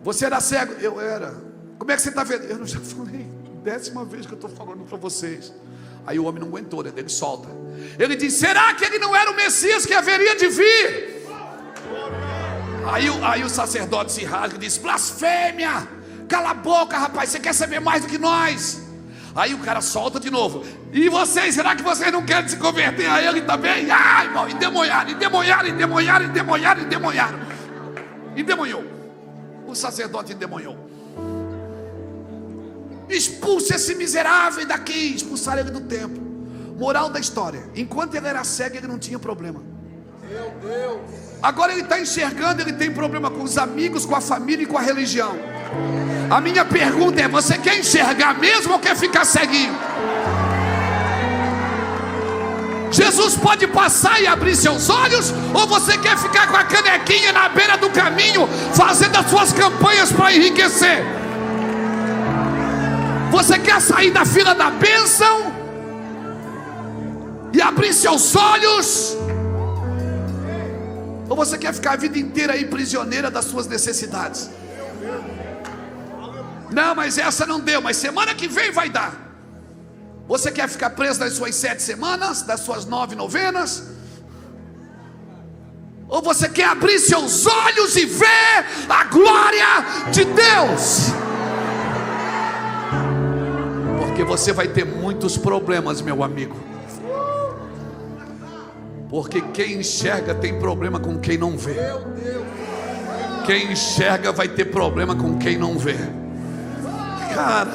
Você era cego? Eu era. Como é que você está vendo? Eu não já falei, 10ª vez que eu estou falando para vocês. Aí o homem não aguentou, né? Ele solta. Ele diz: será que ele não era o Messias que haveria de vir? Aí o sacerdote se rasga e diz: blasfêmia! Cala a boca, rapaz, você quer saber mais do que nós? Aí o cara solta de novo: e vocês, será que vocês não querem se converter a ele também? Ai, irmão, endemoniaram. Endemoniou. O sacerdote endemoniou. Expulse esse miserável daqui. Expulsaram ele do templo. Moral da história: enquanto ele era cego, ele não tinha problema. Meu Deus. Agora ele está enxergando, ele tem problema com os amigos, com a família e com a religião. A minha pergunta é: você quer enxergar mesmo ou quer ficar ceguinho? Jesus pode passar e abrir seus olhos, ou você quer ficar com a canequinha na beira do caminho, fazendo as suas campanhas para enriquecer? Você quer sair da fila da bênção e abrir seus olhos, ou você quer ficar a vida inteira aí prisioneira das suas necessidades? Não, mas essa não deu, mas semana que vem vai dar. Você quer ficar preso nas suas 7 semanas, das suas 9 novenas? Ou você quer abrir seus olhos e ver a glória de Deus? Porque você vai ter muitos problemas, meu amigo. Porque quem enxerga tem problema com quem não vê. Quem enxerga vai ter problema com quem não vê. Cara,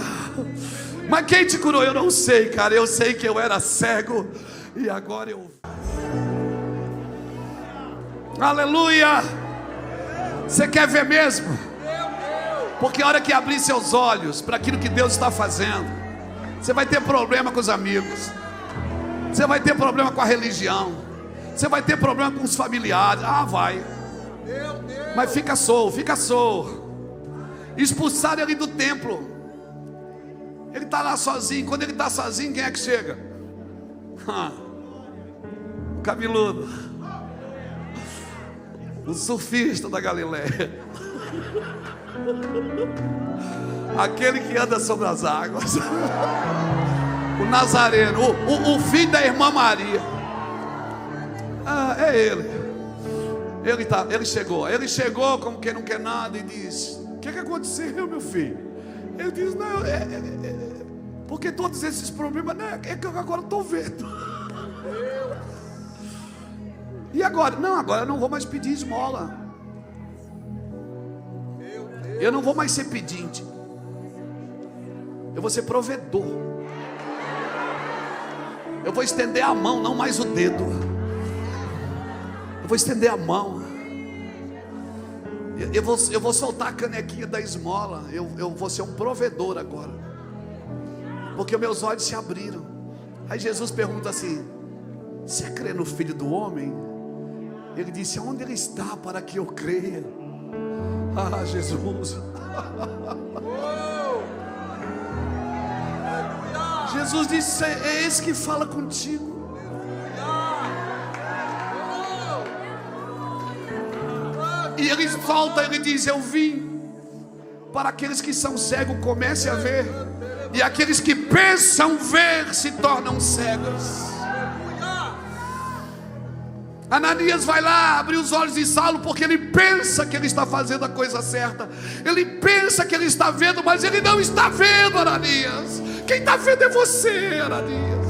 mas quem te curou? Eu não sei, cara. Eu sei que eu era cego e agora eu... Aleluia! Você quer ver mesmo? Porque a hora que abrir seus olhos para aquilo que Deus está fazendo, você vai ter problema com os amigos, você vai ter problema com a religião, você vai ter problema com os familiares. Vai. Mas fica solto, fica solto. Expulsaram ele do templo. Ele está lá sozinho. Quando ele está sozinho, quem é que chega? O cabeludo, o surfista da Galileia, aquele que anda sobre as águas, o Nazareno, o filho da irmã Maria. É ele. Ele chegou como quem não quer nada e disse: o que aconteceu, meu filho? Ele diz: não, porque todos esses problemas, né, é que eu agora estou vendo. E agora? Não, agora eu não vou mais pedir esmola. Eu não vou mais ser pedinte. Eu vou ser provedor. Eu vou estender a mão, não mais o dedo. Eu vou estender a mão. Eu vou soltar a canequinha da esmola. Eu vou ser um provedor agora, porque meus olhos se abriram. Aí Jesus pergunta assim: você crê no Filho do Homem? Ele disse: onde ele está para que eu creia? Jesus. Jesus disse: é esse que fala contigo. E ele volta, ele diz: eu vim para aqueles que são cegos comecem a ver, e aqueles que pensam ver se tornam cegos. Ananias vai lá abrir os olhos de Saulo, porque ele pensa que ele está fazendo a coisa certa. Ele pensa que ele está vendo, mas ele não está vendo, Ananias. Quem está vendo é você, Ananias.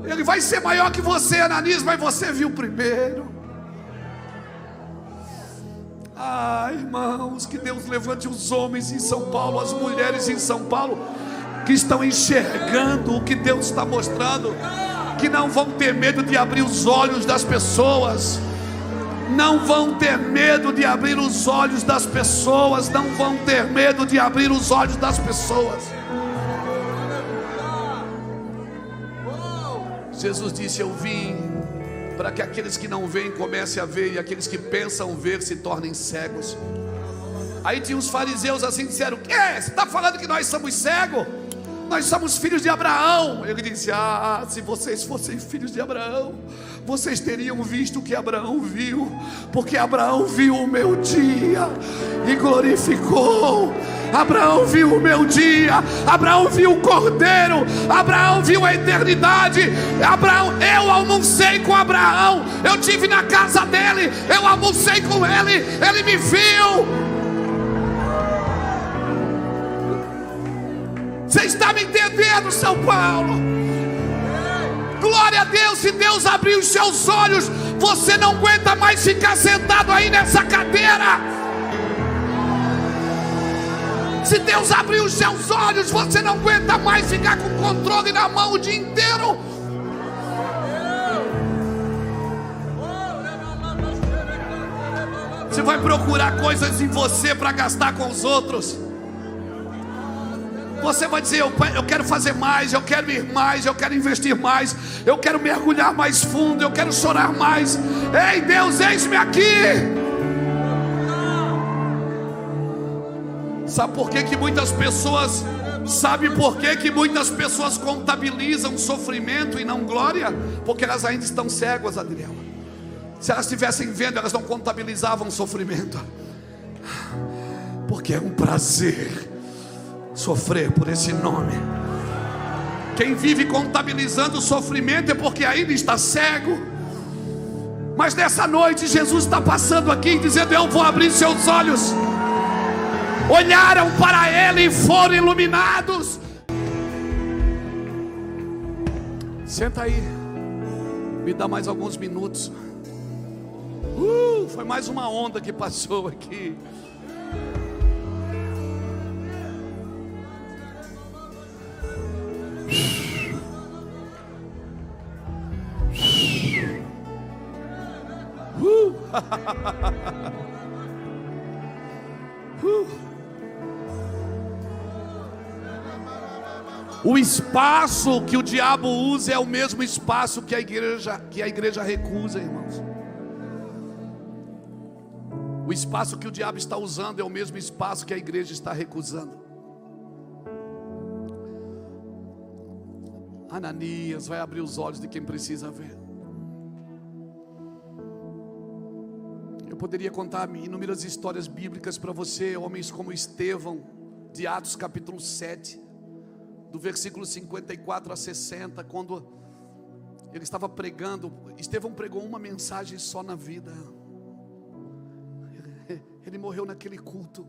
Ele vai ser maior que você, Ananias, mas você viu primeiro. Irmãos, que Deus levante os homens em São Paulo, as mulheres em São Paulo, que estão enxergando o que Deus está mostrando. que não vão ter medo de abrir os olhos das pessoas. Não vão ter medo de abrir os olhos das pessoas. Não vão ter medo de abrir os olhos das pessoas. Jesus disse: eu vim para que aqueles que não veem comecem a ver, e aqueles que pensam ver se tornem cegos. Aí tinha os fariseus assim, disseram: que? Você está falando que nós somos cegos? Nós somos filhos de Abraão. Ele disse: se vocês fossem filhos de Abraão, vocês teriam visto o que Abraão viu, porque Abraão viu o meu dia e glorificou. Abraão viu o meu dia, Abraão viu o Cordeiro, Abraão viu a eternidade. Eu almocei com Abraão, eu estive na casa dele, eu almocei com ele, ele me viu. Você está me entendendo, São Paulo? Glória a Deus. Se Deus abrir os seus olhos, você não aguenta mais ficar sentado aí nessa cadeira. Se Deus abrir os seus olhos, você não aguenta mais ficar com o controle na mão o dia inteiro. Você vai procurar coisas em você para gastar com os outros. Você vai dizer: eu quero fazer mais, eu quero ir mais, eu quero investir mais, eu quero mergulhar mais fundo, eu quero chorar mais. Ei, Deus, eis-me aqui. Sabe por que muitas pessoas contabilizam sofrimento e não glória? Porque elas ainda estão cegas, Adriel. Se elas estivessem vendo, elas não contabilizavam sofrimento. Porque é um prazer sofrer por esse nome. Quem vive contabilizando o sofrimento é porque ainda está cego. Mas nessa noite Jesus está passando aqui dizendo: eu vou abrir seus olhos. Olharam para Ele e foram iluminados. Senta aí, me dá mais alguns minutos. Foi mais uma onda que passou aqui. O espaço que o diabo usa é o mesmo espaço que a igreja recusa, irmãos. O espaço que o diabo está usando é o mesmo espaço que a igreja está recusando. Ananias vai abrir os olhos de quem precisa ver. Eu poderia contar inúmeras histórias bíblicas para você, homens como Estevão, de Atos capítulo 7, do versículo 54 a 60, quando ele estava pregando. Estevão pregou uma mensagem só na vida. Ele morreu naquele culto.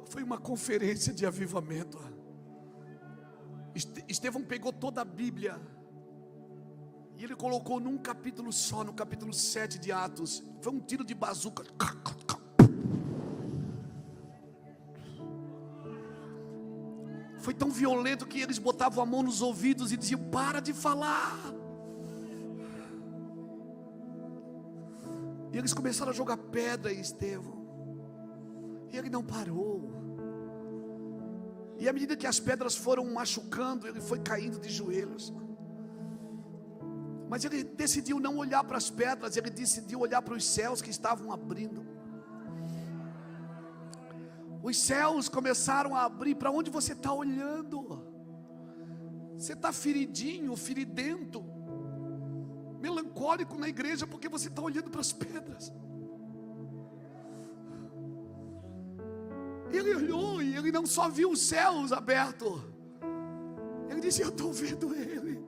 Foi uma conferência de avivamento. Estevão pegou toda a Bíblia e ele colocou num capítulo só, no capítulo 7 de Atos. Foi um tiro de bazuca. Foi tão violento que eles botavam a mão nos ouvidos e diziam: para de falar. E eles começaram a jogar pedra em Estevão. E ele não parou. E à medida que as pedras foram machucando, ele foi caindo de joelhos. Mas ele decidiu não olhar para as pedras, ele decidiu olhar para os céus que estavam abrindo. Os céus começaram a abrir. Para onde você está olhando? Você está feridinho, feridento, melancólico na igreja porque você está olhando para as pedras. Ele olhou e ele não só viu os céus abertos, ele disse: eu estou vendo ele.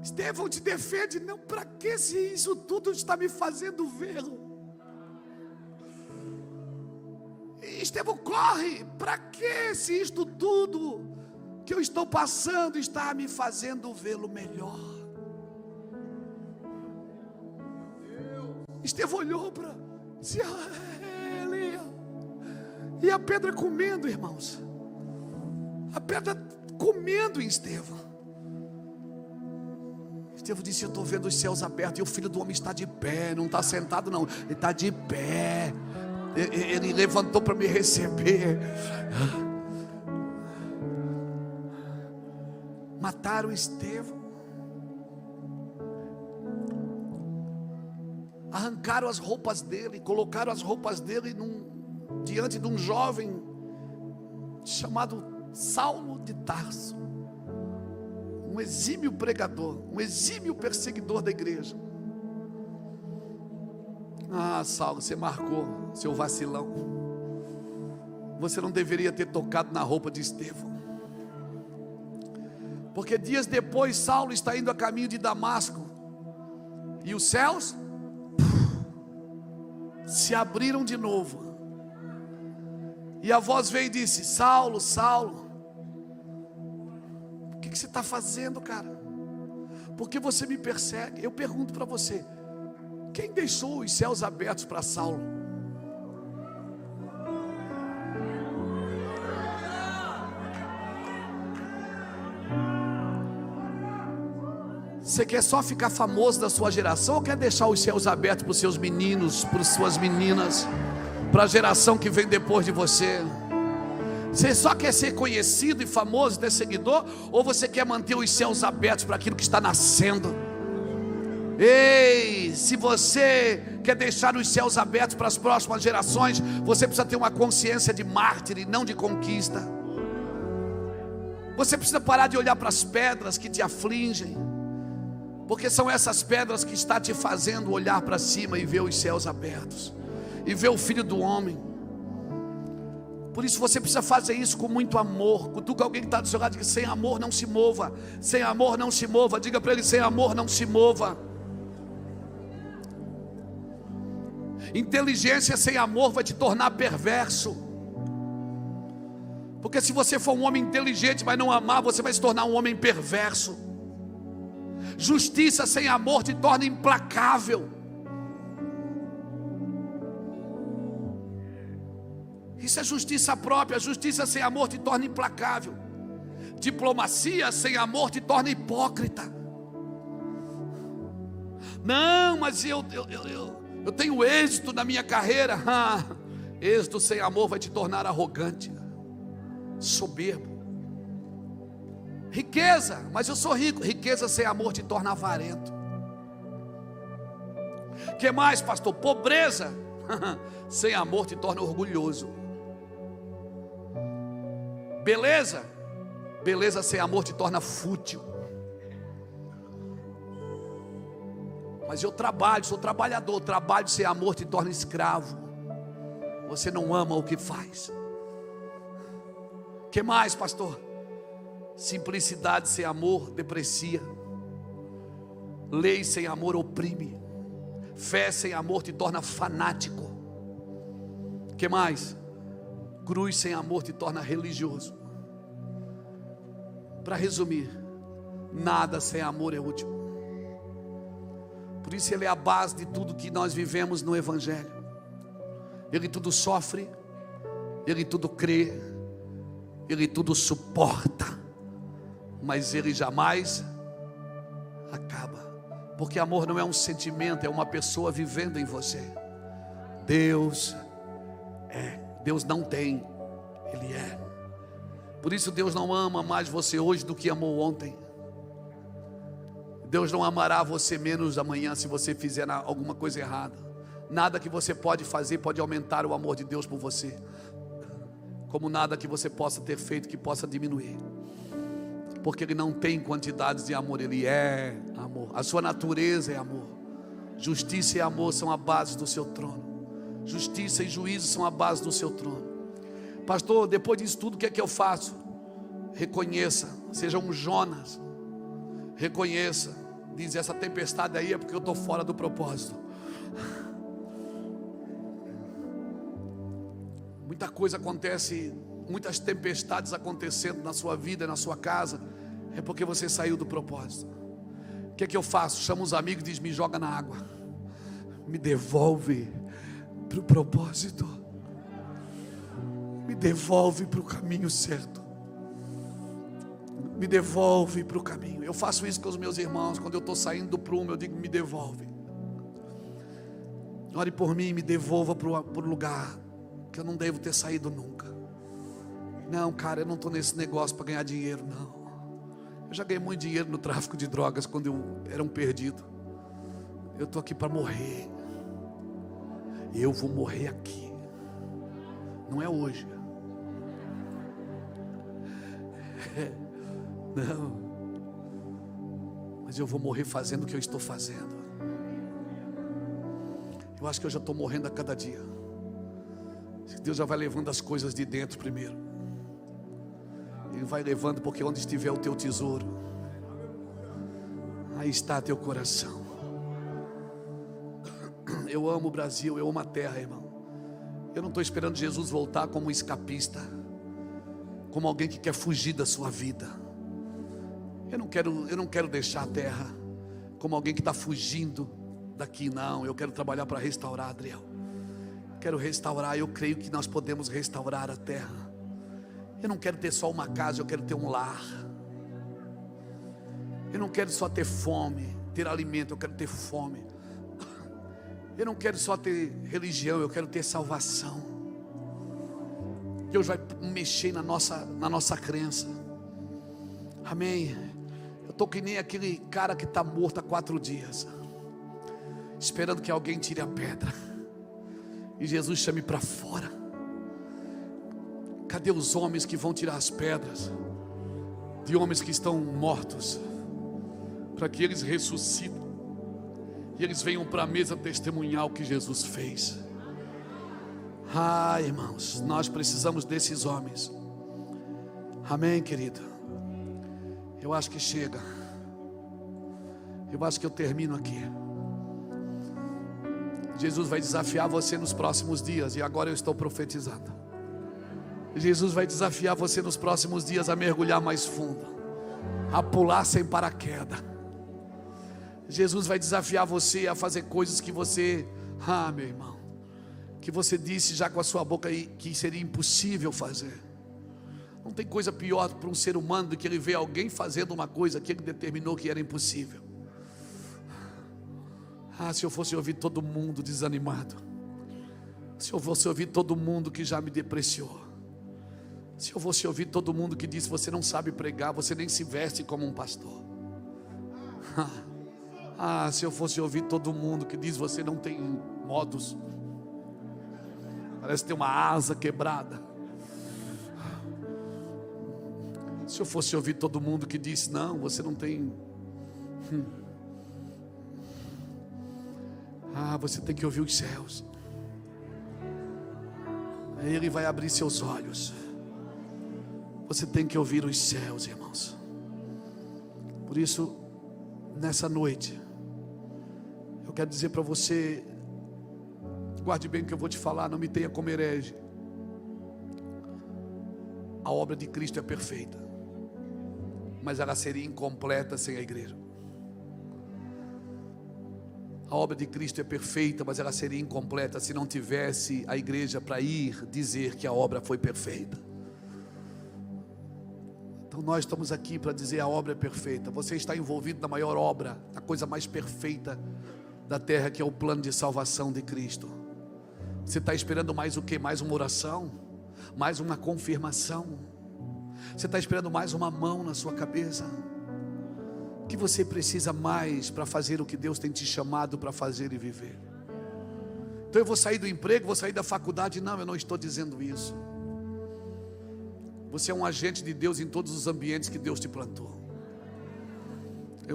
Estevão te defende. Não, para que se isso tudo está me fazendo vê-lo? Estevão corre. Para que se isto tudo que eu estou passando está me fazendo vê-lo melhor? Estevão olhou para disse: ele, E a pedra comendo, irmãos. A pedra comendo em Estevão. Estevão disse: eu estou vendo os céus abertos e o Filho do Homem está de pé. Não está sentado não, ele está de pé. Ele levantou para me receber. Mataram Estevão. Arrancaram as roupas dele, colocaram as roupas dele diante de um jovem chamado Saulo de Tarso, um exímio pregador, um exímio perseguidor da igreja. Ah, Saulo, você marcou, seu vacilão. Você não deveria ter tocado na roupa de Estevão. Porque dias depois Saulo está indo a caminho de Damasco, e os céus se abriram de novo. E a voz veio e disse: Saulo, Saulo, o que você está fazendo, cara? Por que você me persegue? Eu pergunto para você: quem deixou os céus abertos para Saulo? Você quer só ficar famoso da sua geração, ou quer deixar os céus abertos para os seus meninos, para as suas meninas, para a geração que vem depois de você? Você só quer ser conhecido e famoso, ter seguidor, ou você quer manter os céus abertos para aquilo que está nascendo? Ei, se você quer deixar os céus abertos para as próximas gerações, você precisa ter uma consciência de mártir e não de conquista. Você precisa parar de olhar para as pedras que te afligem, porque são essas pedras que estão te fazendo olhar para cima e ver os céus abertos, e ver o Filho do Homem. Por isso você precisa fazer isso com muito amor. Cutuca alguém que está do seu lado e diga: sem amor não se mova. Sem amor não se mova. Diga para ele: sem amor não se mova. Inteligência sem amor vai te tornar perverso. Porque se você for um homem inteligente, mas não amar, você vai se tornar um homem perverso. Justiça sem amor te torna implacável. Isso é justiça própria. Justiça sem amor te torna implacável. Diplomacia sem amor te torna hipócrita. Não, mas eu tenho êxito na minha carreira. Êxito sem amor vai te tornar arrogante, soberbo. Riqueza, mas eu sou rico. Riqueza sem amor te torna avarento. Que mais, pastor? Pobreza sem amor te torna orgulhoso. Beleza, beleza sem amor te torna fútil. Mas eu trabalho, sou trabalhador. Trabalho sem amor te torna escravo. Você não ama o que faz. Que mais, pastor? Simplicidade sem amor deprecia. Lei sem amor oprime. Fé sem amor te torna fanático. Que mais? Cruz sem amor te torna religioso. Para resumir, nada sem amor é útil. Por isso ele é a base de tudo que nós vivemos no Evangelho. Ele tudo sofre, ele tudo crê, ele tudo suporta, mas ele jamais acaba. Porque amor não é um sentimento, é uma pessoa vivendo em você. Deus é. Deus não tem, Ele é. Por isso Deus não ama mais você hoje do que amou ontem. Deus não amará você menos amanhã se você fizer alguma coisa errada. Nada que você pode fazer pode aumentar o amor de Deus por você, como nada que você possa ter feito que possa diminuir. Porque Ele não tem quantidades de amor, Ele é amor. A sua natureza é amor. Justiça e amor são a base do seu trono. Justiça e juízo são a base do seu trono. Pastor, depois disso tudo, o que é que eu faço? Reconheça, seja um Jonas. Reconheça, diz: essa tempestade aí é porque eu estou fora do propósito. Muita coisa acontece, muitas tempestades acontecendo na sua vida, na sua casa, é porque você saiu do propósito. O que é que eu faço? Chamo os amigos e diz: me joga na água, me devolve para o propósito. Me devolve para o caminho certo. Me devolve para o caminho. Eu faço isso com os meus irmãos. Quando eu estou saindo do prumo, eu digo: me devolve. Ore por mim, me devolva para o lugar que eu não devo ter saído nunca. Não, cara, eu não estou nesse negócio para ganhar dinheiro, não. Eu já ganhei muito dinheiro no tráfico de drogas quando eu era um perdido. Eu estou aqui para morrer. Eu vou morrer aqui. Não é hoje. Não. Mas eu vou morrer fazendo o que eu estou fazendo. Eu acho que eu já estou morrendo a cada dia. Deus já vai levando as coisas de dentro primeiro. Ele vai levando, porque onde estiver o teu tesouro, aí está teu coração. Eu amo o Brasil, eu amo a terra, irmão. Eu não estou esperando Jesus voltar como um escapista, como alguém que quer fugir da sua vida. Eu não quero deixar a terra como alguém que está fugindo daqui, não. Eu quero trabalhar para restaurar, Adriel. Quero restaurar. Eu creio que nós podemos restaurar a terra. Eu não quero ter só uma casa, eu quero ter um lar. Eu não quero só ter fome, ter alimento, eu quero ter fome. Eu não quero só ter religião, eu quero ter salvação. Deus vai mexer na nossa crença. Amém. Eu estou que nem aquele cara que está morto há 4 dias, esperando que alguém tire a pedra e Jesus chame para fora. Cadê os homens que vão tirar as pedras de homens que estão mortos, para que eles ressuscitem e eles venham para a mesa testemunhar o que Jesus fez? Irmãos, nós precisamos desses homens. Amém, querido? Eu acho que chega. Eu acho que eu termino aqui. Jesus vai desafiar você nos próximos dias, e agora eu estou profetizando. Jesus vai desafiar você nos próximos dias a mergulhar mais fundo, a pular sem paraquedas. Jesus vai desafiar você a fazer coisas que você, meu irmão, que você disse já com a sua boca aí que seria impossível fazer. Não tem coisa pior para um ser humano do que ele ver alguém fazendo uma coisa que ele determinou que era impossível. Se eu fosse ouvir todo mundo desanimado, se eu fosse ouvir todo mundo que já me depreciou, se eu fosse ouvir todo mundo que disse: você não sabe pregar, você nem se veste como um pastor. Se eu fosse ouvir todo mundo que diz: você não tem modos, parece ter uma asa quebrada. Se eu fosse ouvir todo mundo que disse: não, você não tem. Você tem que ouvir os céus. Ele vai abrir seus olhos. Você tem que ouvir os céus, irmãos. Por isso, nessa noite, eu quero dizer para você: guarde bem o que eu vou te falar, não me tenha como herege. A obra de Cristo é perfeita, mas ela seria incompleta sem a igreja. A obra de Cristo é perfeita, mas ela seria incompleta se não tivesse a igreja para ir dizer que a obra foi perfeita. Então nós estamos aqui para dizer: a obra é perfeita. Você está envolvido na maior obra, a coisa mais perfeita da terra, que é o plano de salvação de Cristo. Você está esperando mais o quê? Mais uma oração? Mais uma confirmação? Você está esperando mais uma mão na sua cabeça? O que você precisa mais para fazer o que Deus tem te chamado para fazer e viver? Então eu vou sair do emprego, vou sair da faculdade? Não, eu não estou dizendo isso. Você é um agente de Deus em todos os ambientes que Deus te plantou.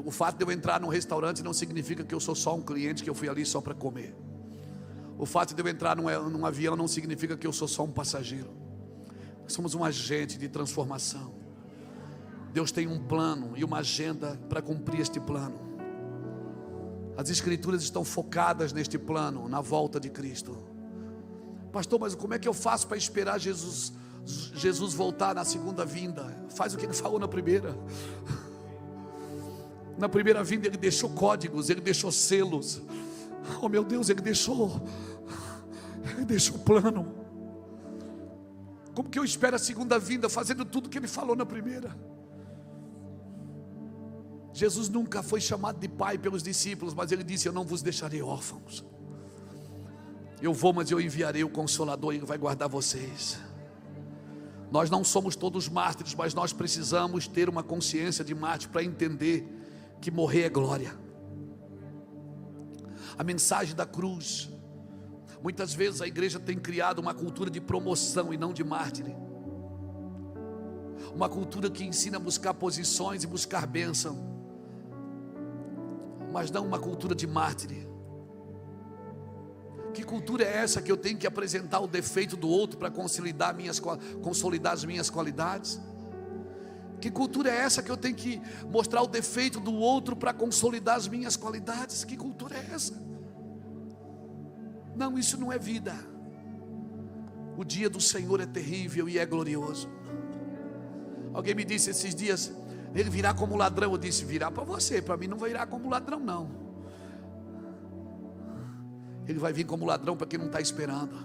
O fato de eu entrar num restaurante não significa que eu sou só um cliente, que eu fui ali só para comer. O fato de eu entrar num avião não significa que eu sou só um passageiro. Nós somos um agente de transformação. Deus tem um plano e uma agenda para cumprir este plano. As escrituras estão focadas neste plano, na volta de Cristo. Pastor, mas como é que eu faço para esperar Jesus voltar na segunda vinda? Faz o que ele falou na primeira. Na primeira vinda ele deixou códigos, ele deixou selos. Oh meu Deus, ele deixou plano. Como que eu espero a segunda vinda, fazendo tudo que Ele falou na primeira? Jesus nunca foi chamado de pai pelos discípulos, mas Ele disse: eu não vos deixarei órfãos. Eu vou, mas eu enviarei o Consolador, e Ele vai guardar vocês. Nós não somos todos mártires, mas nós precisamos ter uma consciência de mártir para entender que morrer é glória. A mensagem da cruz. Muitas vezes a igreja tem criado uma cultura de promoção e não de mártir. Uma cultura que ensina a buscar posições e buscar bênção, mas não uma cultura de mártir. Que cultura é essa que eu tenho que apresentar o defeito do outro para consolidar as minhas qualidades? Que cultura é essa que eu tenho que mostrar o defeito do outro para consolidar as minhas qualidades? Que cultura é essa? Não, isso não é vida. O dia do Senhor é terrível e é glorioso. Alguém me disse esses dias: ele virá como ladrão. Eu disse: virá para você, para mim não vai virar como ladrão não. Ele vai vir como ladrão para quem não está esperando.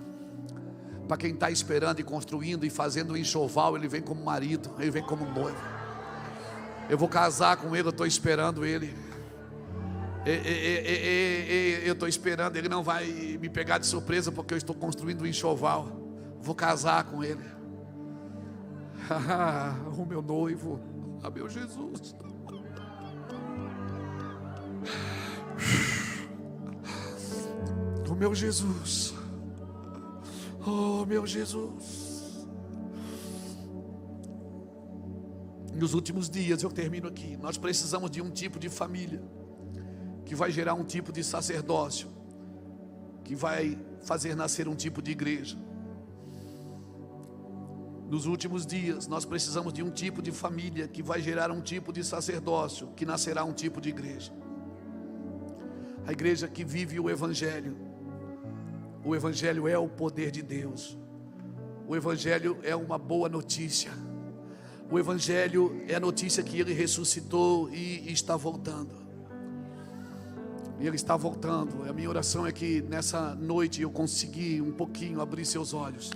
Para quem está esperando e construindo e fazendo um enxoval, Ele vem como marido, Ele vem como noivo. Eu vou casar com Ele, eu estou esperando Ele. Eu estou esperando, Ele não vai me pegar de surpresa, porque eu estou construindo um enxoval. Vou casar com Ele. O meu noivo, meu Jesus. O meu Jesus. Oh, meu Jesus. Nos últimos dias, eu termino aqui, nós precisamos de um tipo de família que vai gerar um tipo de sacerdócio, que vai fazer nascer um tipo de igreja. Nos últimos dias, nós precisamos de um tipo de família que vai gerar um tipo de sacerdócio, que nascerá um tipo de igreja. A igreja que vive o Evangelho. O Evangelho é o poder de Deus. O Evangelho é uma boa notícia. O Evangelho é a notícia que Ele ressuscitou e está voltando. E Ele está voltando. A minha oração é que nessa noite eu consegui um pouquinho abrir seus olhos.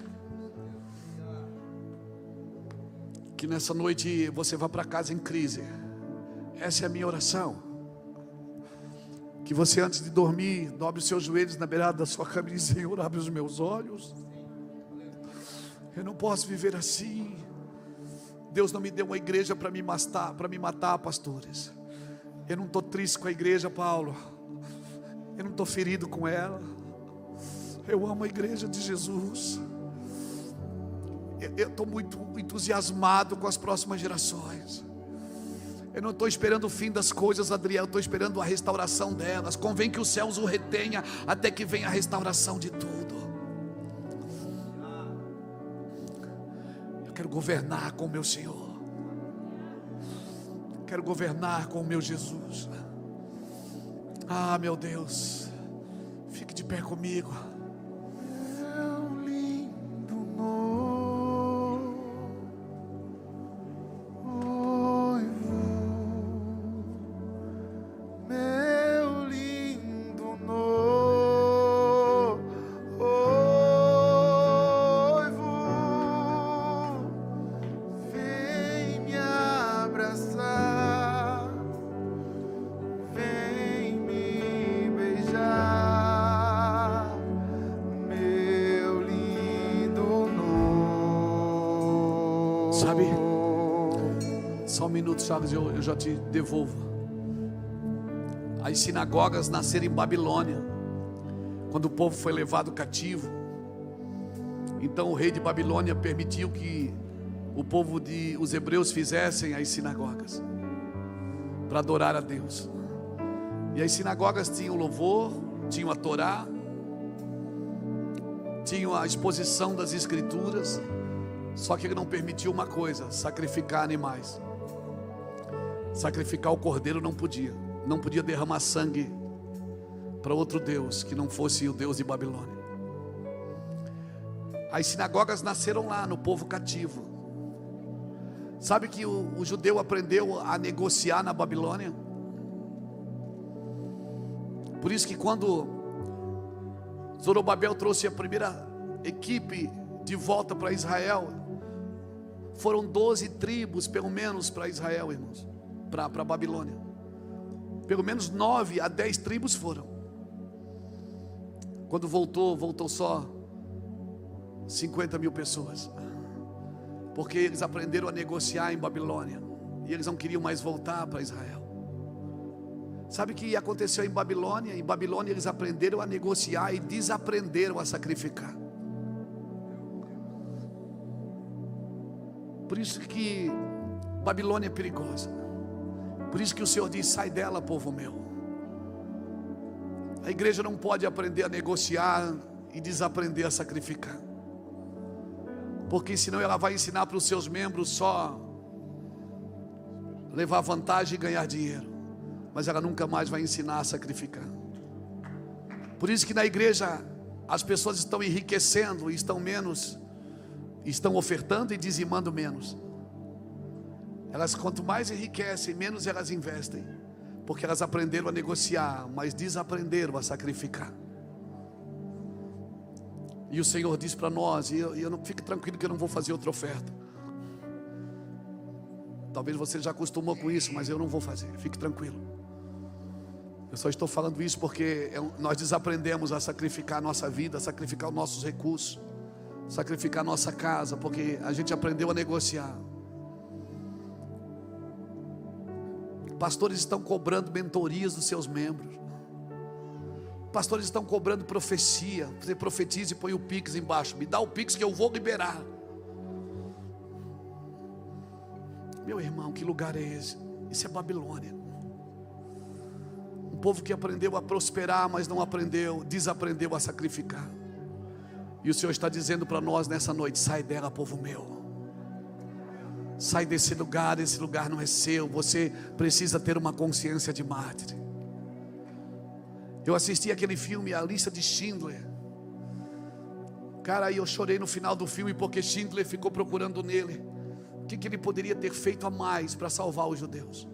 Que nessa noite você vá para casa em crise. Essa é a minha oração. Que você, antes de dormir, dobre os seus joelhos na beirada da sua cama e diz: Senhor, abre os meus olhos. Eu não posso viver assim. Deus não me deu uma igreja para me matar, pastores. Eu não estou triste com a igreja, Paulo. Eu não estou ferido com ela. Eu amo a igreja de Jesus. Eu estou muito entusiasmado com as próximas gerações. Eu não estou esperando o fim das coisas, Adriel. Eu estou esperando a restauração delas. Convém que os céus o retenha até que venha a restauração de tudo. Eu quero governar com o meu Senhor. Quero governar com o meu Jesus. Ah, meu Deus, fique de pé comigo. Sabe, só um minuto, Charles, eu já te devolvo. As sinagogas nasceram em Babilônia, quando o povo foi levado cativo. Então o rei de Babilônia permitiu que os hebreus fizessem as sinagogas para adorar a Deus. E as sinagogas tinham louvor, tinham a Torá, tinham a exposição das escrituras. Só que ele não permitiu uma coisa: sacrificar animais. Sacrificar o cordeiro não podia. Não podia derramar sangue para outro Deus que não fosse o Deus de Babilônia. As sinagogas nasceram lá no povo cativo. Sabe que o judeu aprendeu a negociar na Babilônia? Por isso que quando Zorobabel trouxe a primeira equipe de volta para Israel. Foram 12 tribos, pelo menos, para Israel, irmãos, para a Babilônia. Pelo menos 9 a 10 tribos foram. Quando voltou só 50 mil pessoas. Porque eles aprenderam a negociar em Babilônia. E eles não queriam mais voltar para Israel. Sabe o que aconteceu em Babilônia? Em Babilônia eles aprenderam a negociar e desaprenderam a sacrificar. Por isso que Babilônia é perigosa. Por isso que o Senhor diz: sai dela, povo meu. A igreja não pode aprender a negociar e desaprender a sacrificar. Porque senão ela vai ensinar para os seus membros só levar vantagem e ganhar dinheiro. Mas ela nunca mais vai ensinar a sacrificar. Por isso que na igreja as pessoas estão enriquecendo e estão ofertando e dizimando menos. Elas quanto mais enriquecem, menos elas investem. Porque elas aprenderam a negociar, mas desaprenderam a sacrificar. E o Senhor diz para nós, e eu não fique tranquilo que eu não vou fazer outra oferta. Talvez você já acostumou com isso, mas eu não vou fazer, fique tranquilo. Eu só estou falando isso porque nós desaprendemos a sacrificar a nossa vida, a sacrificar os nossos recursos, sacrificar a nossa casa, porque a gente aprendeu a negociar. Pastores estão cobrando mentorias dos seus membros. Pastores estão cobrando profecia. Você profetiza e põe o Pix embaixo. Me dá o Pix que eu vou liberar. Meu irmão, que lugar é esse? Isso é Babilônia. Um povo que aprendeu a prosperar, mas não aprendeu, desaprendeu a sacrificar. E o Senhor está dizendo para nós nessa noite: sai dela, povo meu. Sai desse lugar, esse lugar não é seu. Você precisa ter uma consciência de mártir. Eu assisti aquele filme, A Lista de Schindler. Cara, aí eu chorei no final do filme, porque Schindler ficou procurando nele o que ele poderia ter feito a mais para salvar os judeus.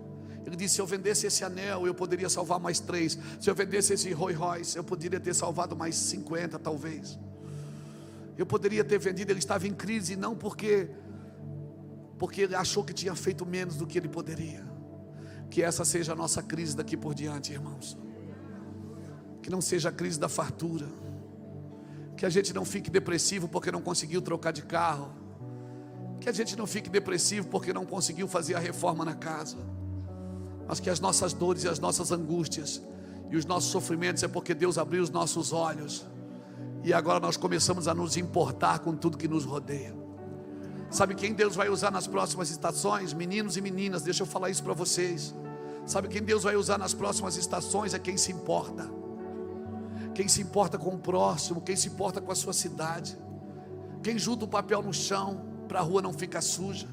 Ele disse: se eu vendesse esse anel, eu poderia salvar mais 3. Se eu vendesse esse Rolls Royce, eu poderia ter salvado mais 50 talvez. Eu poderia ter vendido. Ele estava em crise, não porque ele achou que tinha feito menos do que ele poderia. Que essa seja a nossa crise daqui por diante, irmãos. Que não seja a crise da fartura. Que a gente não fique depressivo porque não conseguiu trocar de carro. Que a gente não fique depressivo porque não conseguiu fazer a reforma na casa. Mas que as nossas dores e as nossas angústias e os nossos sofrimentos é porque Deus abriu os nossos olhos. E agora nós começamos a nos importar com tudo que nos rodeia. Sabe quem Deus vai usar nas próximas estações? Meninos e meninas, deixa eu falar isso para vocês. Sabe quem Deus vai usar nas próximas estações? É quem se importa. Quem se importa com o próximo, quem se importa com a sua cidade. Quem junta o papel no chão para a rua não ficar suja.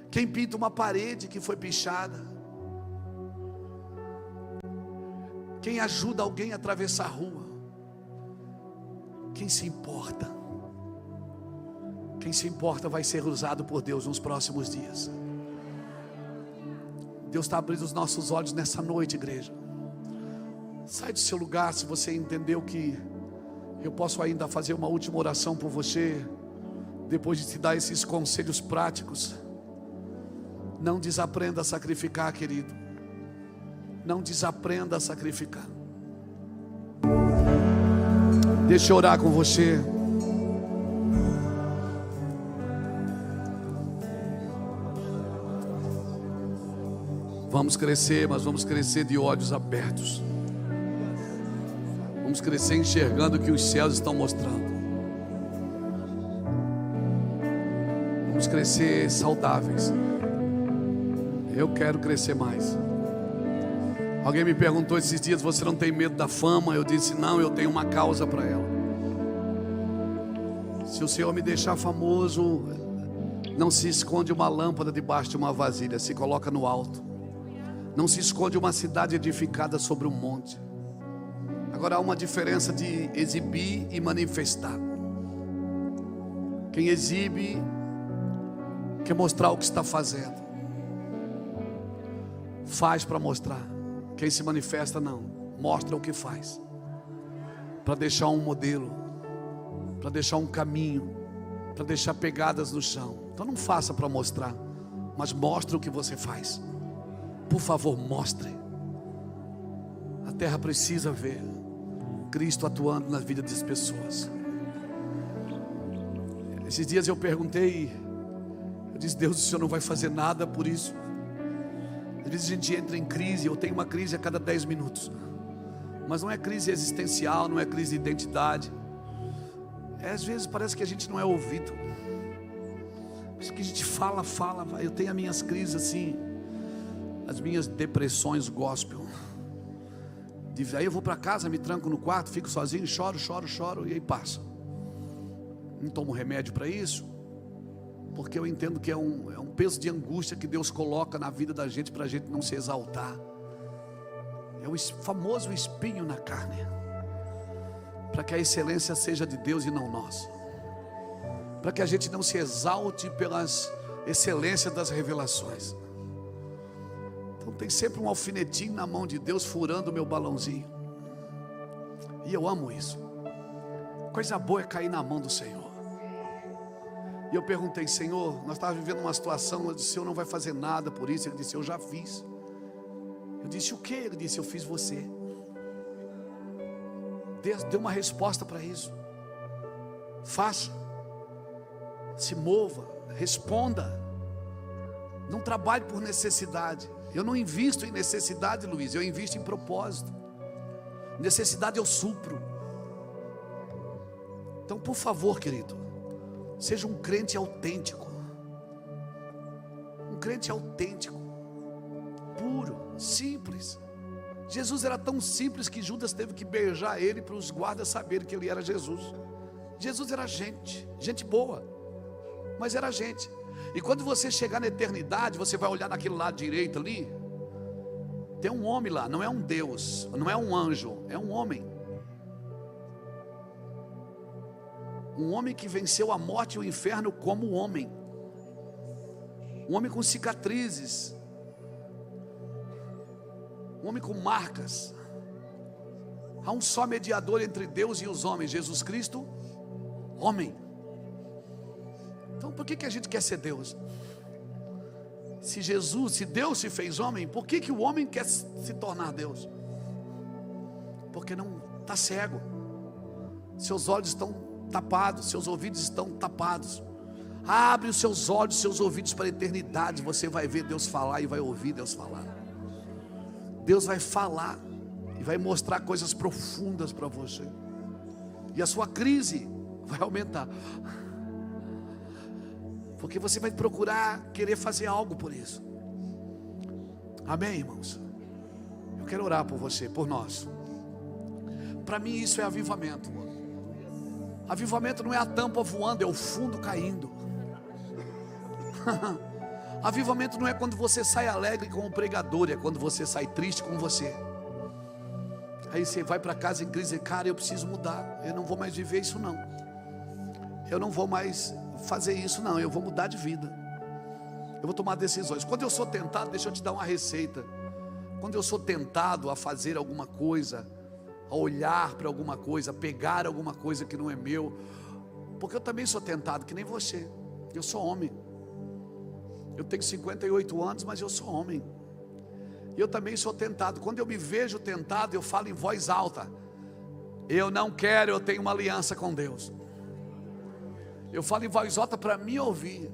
Quem pinta uma parede que foi pichada. Quem ajuda alguém a atravessar a rua. Quem se importa. Quem se importa vai ser usado por Deus nos próximos dias. Deus está abrindo os nossos olhos nessa noite, igreja. Sai do seu lugar se você entendeu que eu posso ainda fazer uma última oração por você. Depois de te dar esses conselhos práticos. Não desaprenda a sacrificar, querido. Não desaprenda a sacrificar. Deixa eu orar com você. Vamos crescer, mas vamos crescer de olhos abertos. Vamos crescer enxergando o que os céus estão mostrando. Vamos crescer saudáveis. Eu quero crescer mais. Alguém me perguntou esses dias: você não tem medo da fama? Eu disse: não, eu tenho uma causa para ela. Se o Senhor me deixar famoso, não se esconde uma lâmpada debaixo de uma vasilha, se coloca no alto. Não se esconde uma cidade edificada sobre um monte. Agora há uma diferença de exibir e manifestar. Quem exibe quer mostrar o que está fazendo. Faz para mostrar. Quem se manifesta não, mostra o que faz. Para deixar um modelo, para deixar um caminho, para deixar pegadas no chão. Então não faça para mostrar, mas mostre o que você faz. Por favor, mostre. A terra precisa ver Cristo atuando na vida das pessoas. Esses dias eu perguntei, eu disse: Deus, o Senhor não vai fazer nada por isso? Às vezes a gente entra em crise, eu tenho uma crise a cada 10 minutos. Mas não é crise existencial, não é crise de identidade. Às vezes parece que a gente não é ouvido. Acho que a gente fala. Eu tenho as minhas crises assim, as minhas depressões gospel. Aí eu vou para casa, me tranco no quarto, fico sozinho, choro, e aí passa. Não tomo remédio para isso, porque eu entendo que é um peso de angústia que Deus coloca na vida da gente, para a gente não se exaltar. É o famoso espinho na carne, para que a excelência seja de Deus e não nossa, para que a gente não se exalte pelas excelências das revelações. Então tem sempre um alfinetinho na mão de Deus furando o meu balãozinho, e eu amo isso. Coisa boa é cair na mão do Senhor. E eu perguntei: Senhor, nós estávamos vivendo uma situação, eu disse: o Senhor não vai fazer nada por isso. Ele disse: eu já fiz. Eu disse: o que? Ele disse: eu fiz você. Deus deu uma resposta para isso. Faça, se mova, responda. Não trabalhe por necessidade. Eu não invisto em necessidade, Luiz, eu invisto em propósito. Necessidade eu supro. Então, por favor, querido, seja um crente autêntico. Um crente autêntico, puro, simples. Jesus era tão simples que Judas teve que beijar ele para os guardas saberem que ele era Jesus. Jesus era gente boa, mas era gente. E quando você chegar na eternidade, você vai olhar naquele lado direito ali, tem um homem lá, não é um Deus, não é um anjo, é um homem. Um homem que venceu a morte e o inferno como homem. Um homem com cicatrizes. Um homem com marcas. Há um só mediador entre Deus e os homens, Jesus Cristo, homem. Então por que a gente quer ser Deus? Se Deus se fez homem, por que o homem quer se tornar Deus? Porque não está cego. Seus olhos estão tapados, seus ouvidos estão tapados. Abre os seus olhos, seus ouvidos para a eternidade. Você vai ver Deus falar e vai ouvir Deus falar. Deus vai falar e vai mostrar coisas profundas para você. E a sua crise vai aumentar, porque você vai procurar querer fazer algo por isso. Amém, irmãos? Eu quero orar por você, por nós. Para mim isso é avivamento. Avivamento não é a tampa voando, é o fundo caindo. Avivamento não é quando você sai alegre com o pregador, é quando você sai triste com você. Aí você vai para casa em crise e diz: cara, eu preciso mudar, eu não vou mais viver isso não. Eu não vou mais fazer isso não, eu vou mudar de vida. Eu vou tomar decisões. Quando eu sou tentado, deixa eu te dar uma receita. Quando eu sou tentado a fazer alguma coisa, a olhar para alguma coisa, a pegar alguma coisa que não é meu, porque eu também sou tentado, que nem você. Eu sou homem. Eu tenho 58 anos, mas eu sou homem. E eu também sou tentado. Quando eu me vejo tentado, eu falo em voz alta: eu não quero, eu tenho uma aliança com Deus. Eu falo em voz alta para me ouvir,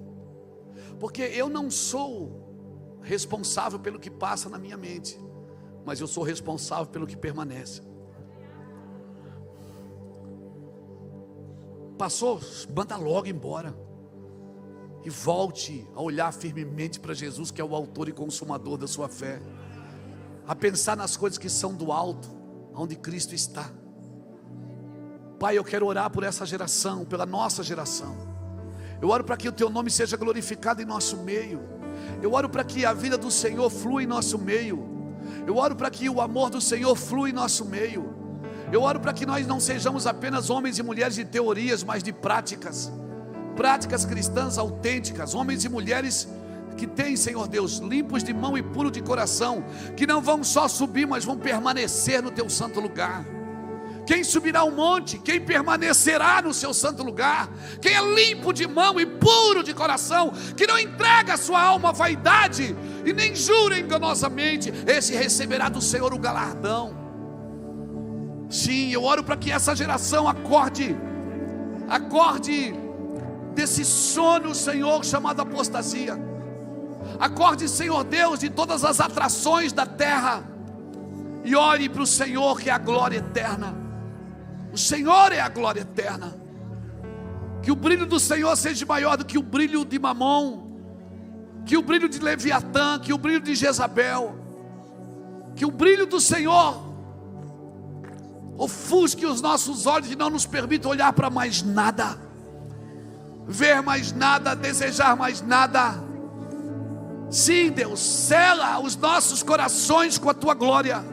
porque eu não sou responsável pelo que passa na minha mente, mas eu sou responsável pelo que permanece. Passou, manda logo embora e volte a olhar firmemente para Jesus, que é o autor e consumador da sua fé, a pensar nas coisas que são do alto, onde Cristo está. Pai, eu quero orar por essa geração, pela nossa geração. Eu oro para que o Teu nome seja glorificado em nosso meio. Eu oro para que a vida do Senhor flua em nosso meio. Eu oro para que o amor do Senhor flua em nosso meio. Eu oro para que nós não sejamos apenas homens e mulheres de teorias, mas de práticas. Práticas cristãs autênticas. Homens e mulheres que têm, Senhor Deus, limpos de mão e puros de coração, que não vão só subir, mas vão permanecer no Teu santo lugar, Quem subirá ao monte? Quem permanecerá no seu santo lugar? Quem é limpo de mão e puro de coração, que não entrega a sua alma à vaidade e nem jura enganosamente, esse receberá do Senhor o galardão. Sim, eu oro para que essa geração acorde desse sono, Senhor, chamado apostasia. Acorde, Senhor Deus, de todas as atrações da terra e olhe para o Senhor, que é a glória eterna. O Senhor é a glória eterna. Que o brilho do Senhor seja maior do que o brilho de Mamon, que o brilho de Leviatã, que o brilho de Jezabel. Que o brilho do Senhor ofusque os nossos olhos e não nos permita olhar para mais nada, ver mais nada, desejar mais nada. Sim, Deus, sela os nossos corações com a tua glória.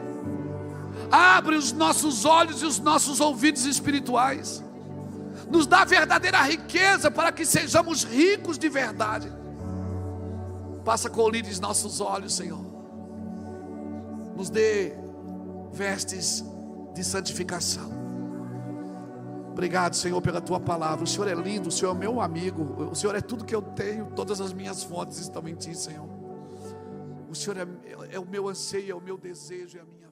Abre os nossos olhos e os nossos ouvidos espirituais. Nos dá verdadeira riqueza para que sejamos ricos de verdade. Passa colírios nossos olhos, Senhor. Nos dê vestes de santificação. Obrigado, Senhor, pela tua palavra. O Senhor é lindo, o Senhor é meu amigo. O Senhor é tudo que eu tenho. Todas as minhas fontes estão em ti, Senhor. O Senhor é o meu anseio, é o meu desejo, é a minha vida.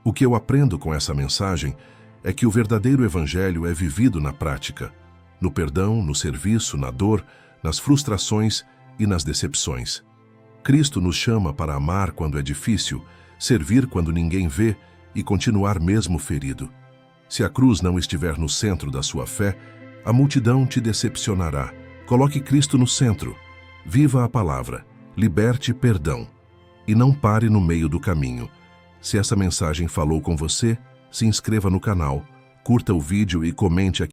O que eu aprendo com essa mensagem é que o verdadeiro evangelho é vivido na prática, no perdão, no serviço, na dor, nas frustrações e nas decepções. Cristo nos chama para amar quando é difícil, servir quando ninguém vê e continuar mesmo ferido. Se a cruz não estiver no centro da sua fé, a multidão te decepcionará. Coloque Cristo no centro. Viva a palavra. Liberte perdão. E não pare no meio do caminho. Se essa mensagem falou com você, se inscreva no canal, curta o vídeo e comente aqui.